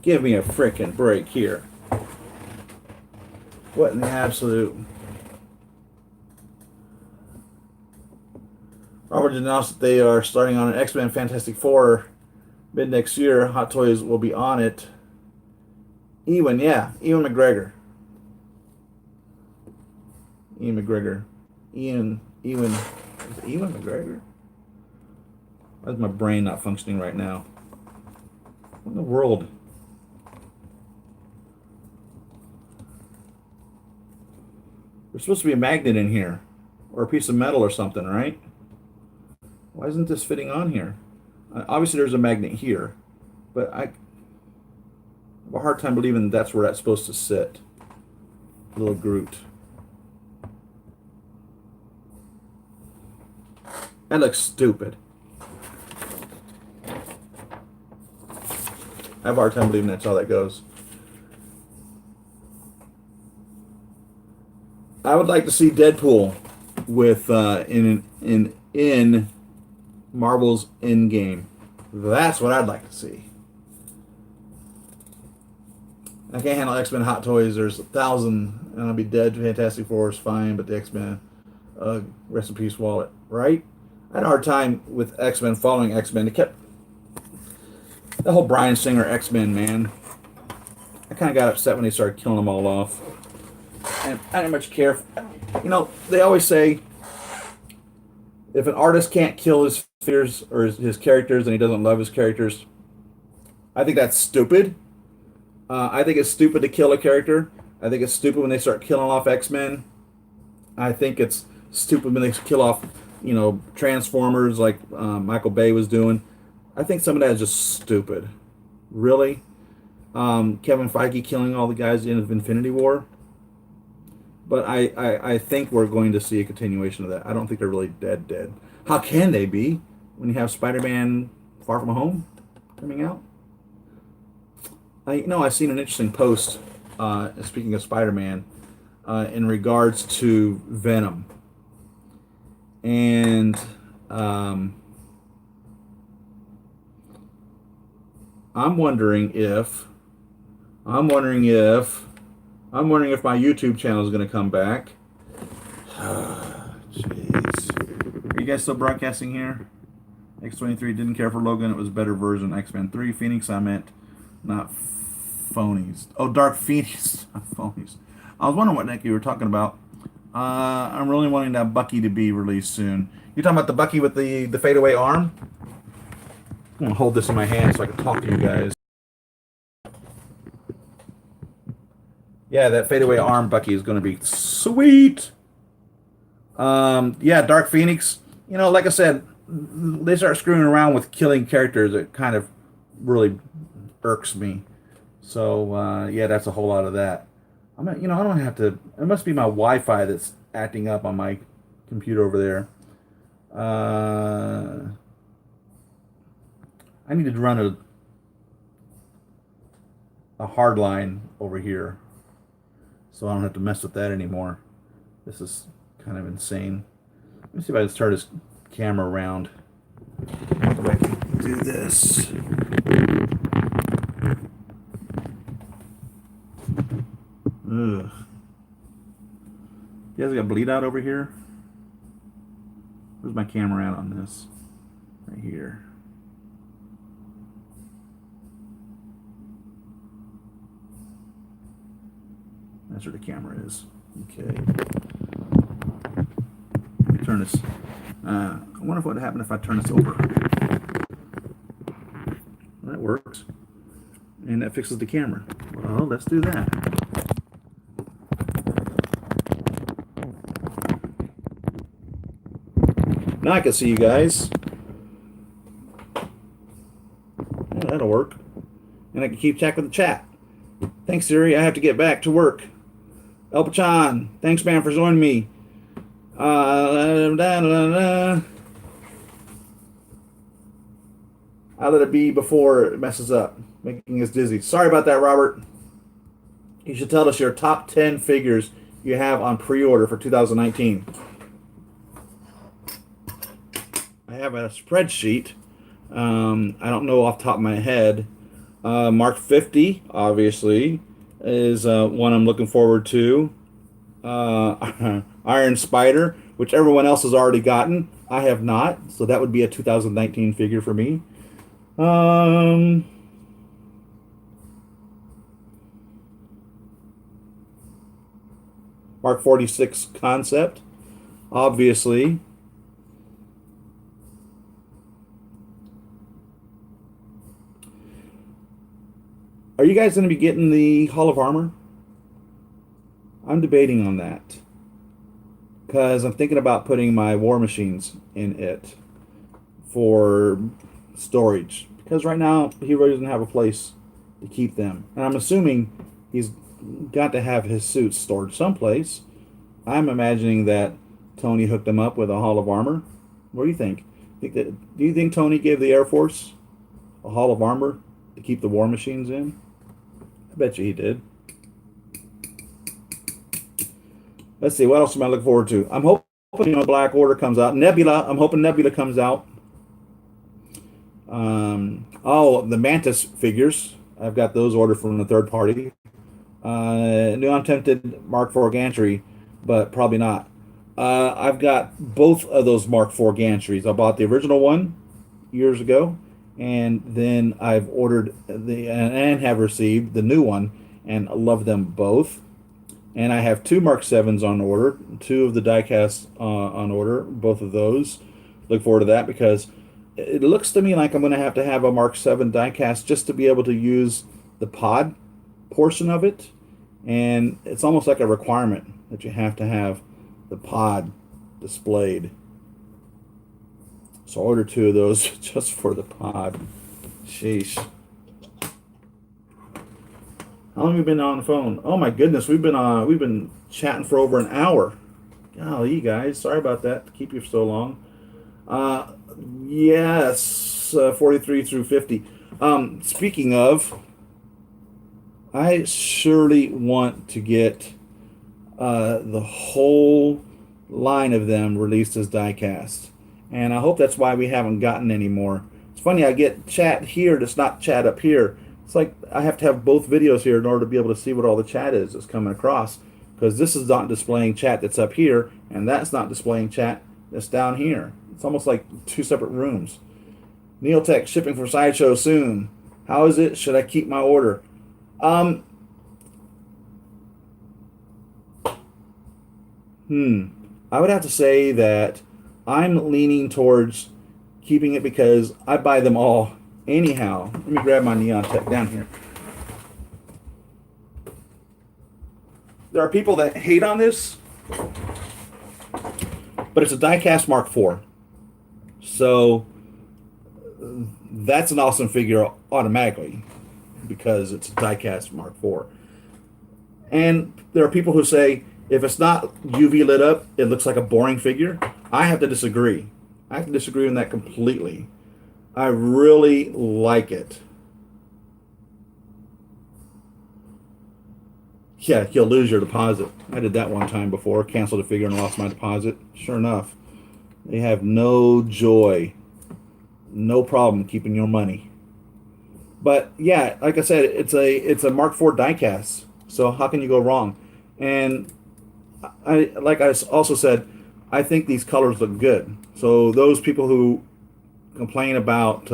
Give me a frickin' break here. What in the absolute? Robert announced that they are starting on an X-Men Fantastic Four mid next year. Hot Toys will be on it. Ewan McGregor. Ewan McGregor? Why is my brain not functioning right now? What in the world? There's supposed to be a magnet in here, or a piece of metal or something, right? Why isn't this fitting on here? Obviously, there's a magnet here, but I have a hard time believing that's where that's supposed to sit. Little Groot. That looks stupid. I have a hard time believing that's how that goes. I would like to see Deadpool with in Marvel's Endgame. That's what I'd like to see. I can't handle X Men Hot Toys. There's 1,000, and I'll be dead. Fantastic Four is fine, but the X Men, rest in peace, Wallet. Right? I had a hard time with X Men, following X Men. It kept the whole Bryan Singer X Men, man. I kind of got upset when they started killing them all off, and I didn't much care. You know, they always say if an artist can't kill his figures or his characters, and he doesn't love his characters, I think that's stupid. I think it's stupid to kill a character. I think it's stupid when they start killing off X-Men. I think it's stupid when they kill off, Transformers like Michael Bay was doing. I think some of that is just stupid. Really? Kevin Feige killing all the guys in Infinity War. But I think we're going to see a continuation of that. I don't think they're really dead. How can they be when you have Spider-Man Far From Home coming out? I've seen an interesting post, speaking of Spider-Man, in regards to Venom. And I'm wondering if my YouTube channel is going to come back. Jeez. Are you guys still broadcasting here? X-23 didn't care for Logan. It was a better version. X-Men 3. Phoenix, I meant not phonies. Oh, Dark Phoenix. Not phonies. I was wondering what Nick you were talking about. I'm really wanting that Bucky to be released soon. You're talking about the Bucky with the fadeaway arm? I'm going to hold this in my hand so I can talk to you guys. Yeah, that fadeaway arm Bucky is going to be sweet. Yeah, Dark Phoenix. Like I said, they start screwing around with killing characters. It kind of really irks me. So, yeah, that's a whole lot of that. I don't have to. It must be my Wi-Fi that's acting up on my computer over there. I need to run a hard line over here, so I don't have to mess with that anymore. This is kind of insane. Let me see if I can turn this camera around. If I can do this. Ugh. You guys got bleed out over here? Where's my camera at on this? Right here. That's where the camera is. Okay. Let me turn this. I wonder what would happen if I turn this over. Well, that works. And that fixes the camera. Well, let's do that. Now I can see you guys. Yeah, that'll work. And I can keep track of the chat. Thanks, Siri. I have to get back to work. Elpachan, thanks, man, for joining me. I'll let it be before it messes up, making us dizzy. Sorry about that, Robert. You should tell us your top 10 figures you have on pre-order for 2019. I have a spreadsheet. I don't know off the top of my head. Mark 50, obviously, is one I'm looking forward to. Iron Spider, which everyone else has already gotten. I have not, so that would be a 2019 figure for me. Mark 46 concept, obviously. Are you guys going to be getting the Hall of Armor? I'm debating on that, because I'm thinking about putting my war machines in it for storage, because right now he really doesn't have a place to keep them, and I'm assuming he's got to have his suits stored someplace. I'm imagining that Tony hooked him up with a Hall of Armor. What do you think? Do you think Tony gave the Air Force a Hall of Armor to keep the war machines in? I bet you he did. Let's see, what else am I looking forward to? I'm hoping Black Order comes out. Nebula, I'm hoping Nebula comes out. Oh, the Mantis figures. I've got those ordered from the third party. New I'm tempted Mark IV gantry, but probably not. I've got both of those Mark IV gantries. I bought the original one years ago, and then I've ordered and have received the new one, and I love them both. And I have two Mark Sevens on order, two of the diecast on order, both of those. Look forward to that because it looks to me like I'm going to have a Mark 7 diecast just to be able to use the pod portion of it. And it's almost like a requirement that you have to have the pod displayed. So I ordered two of those just for the pod. Sheesh. How long have we been on the phone? Oh my goodness, we've been chatting for over an hour. Golly, you guys, sorry about that. To keep you so long. Yes, 43 through 50. Speaking of, I surely want to get the whole line of them released as diecast, and I hope that's why we haven't gotten any more. It's funny, I get chat here that's not chat up here. It's like I have to have both videos here in order to be able to see what all the chat is that's coming across, because this is not displaying chat that's up here, and that's not displaying chat that's down here. It's almost like two separate rooms. Neotech shipping for Sideshow soon. How is it? Should I keep my order? I would have to say that I'm leaning towards keeping it because I buy them all anyhow. Let me grab my Neon Tech down here. There are people that hate on this, but it's a diecast Mark IV. So that's an awesome figure automatically because it's a diecast Mark IV. And there are people who say, if it's not UV lit up, it looks like a boring figure. I have to disagree. I have to disagree on that completely. I really like it. Yeah, you'll lose your deposit. I did that one time before, canceled a figure and lost my deposit. Sure enough, they have no joy, no problem keeping your money. But yeah, like I said, it's a Mark IV diecast. So how can you go wrong? And like I also said, I think these colors look good. So those people who complain about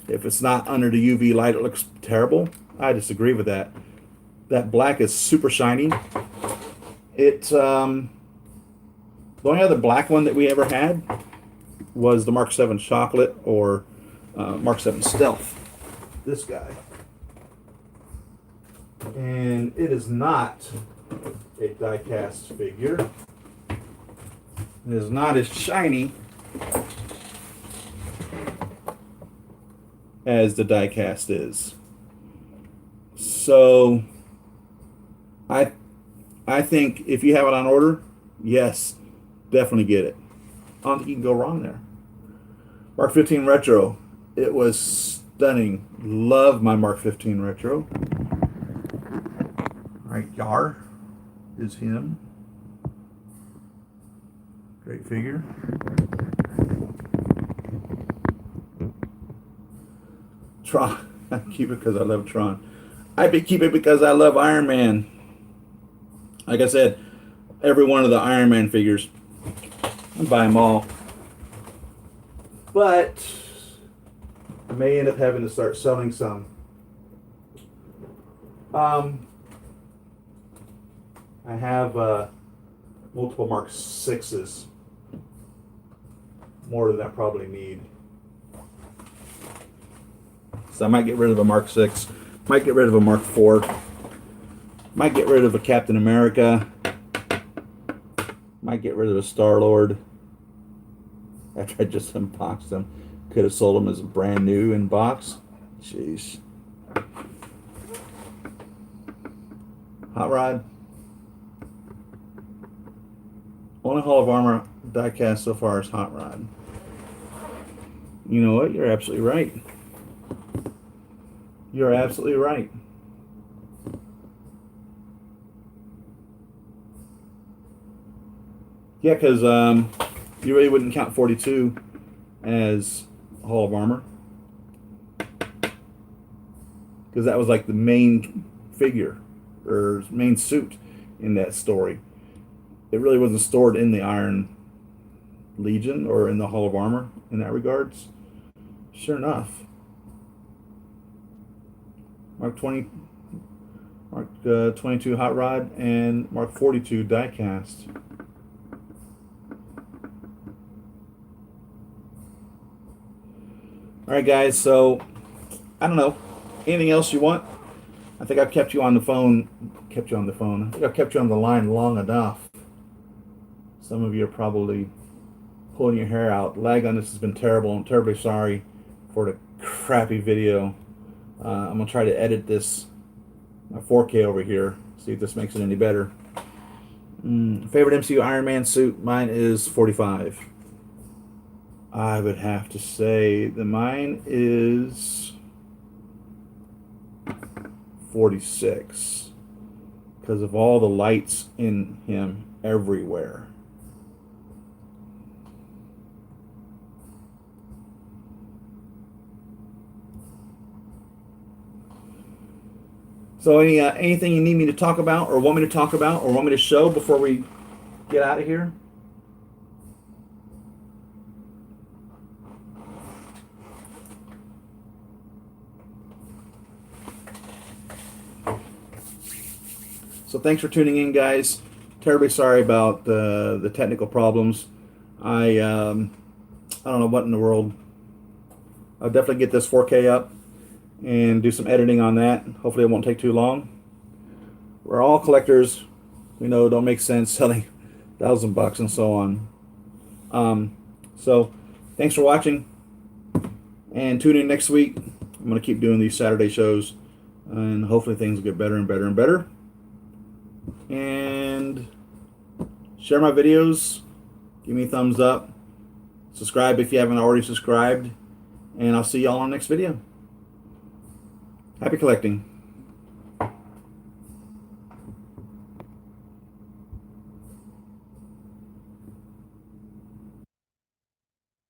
if it's not under the UV light, it looks terrible. I disagree with that. That black is super shiny. It's the only other black one that we ever had was the Mark 7 Chocolate or Mark 7 Stealth. This guy. And it is not a die-cast figure. It is not as shiny as the die-cast is. So I think if you have it on order, yes, definitely get it. I don't think you can go wrong there. Mark 15 Retro. It was stunning. Love my Mark 15 Retro. Right, Yar is him. Great figure. Tron. I keep it because I love Tron. I keep it because I love Iron Man. Like I said, every one of the Iron Man figures, I buy them all. But I may end up having to start selling some. I have multiple Mark 6s. More than I probably need. So I might get rid of a Mark 6. Might get rid of a Mark 4. Might get rid of a Captain America. Might get rid of a Star-Lord. After I just unboxed them. Could have sold them as brand new in box. Jeez. Hot Rod. Only Hall of Armor diecast so far is Hot Rod. You know what? You're absolutely right. You're absolutely right. Yeah, because you really wouldn't count 42 as Hall of Armor. Because that was like the main figure. or main suit in that story. It really wasn't stored in the Iron Legion or in the Hall of Armor in that regards. Sure enough. Mark 20, Mark 22 hot rod, and Mark 42 die cast. All right, guys. So I don't know. Anything else you want? I think I've kept you on the phone. Kept you on the phone. I think I've kept you on the line long enough. Some of you are probably pulling your hair out. Lag on this has been terrible. I'm terribly sorry for the crappy video. I'm gonna try to edit this, my 4K over here. See if this makes it any better. Favorite MCU Iron Man suit? Mine is 45. I would have to say that mine is 46 because of all the lights in him everywhere. So anything you need me to talk about or want me to talk about or want me to show before we get out of here? So thanks for tuning in, guys. Terribly sorry about the technical problems. I don't know what in the world. I'll definitely get this 4K up and do some editing on that. Hopefully it won't take too long. We're all collectors. We know it don't make sense selling $1,000 and so on. So thanks for watching, and tune in next week. I'm going to keep doing these Saturday shows, and hopefully things will get better and better and better. And share my videos, give me a thumbs up, subscribe if you haven't already subscribed, and I'll see y'all on the next video. Happy collecting.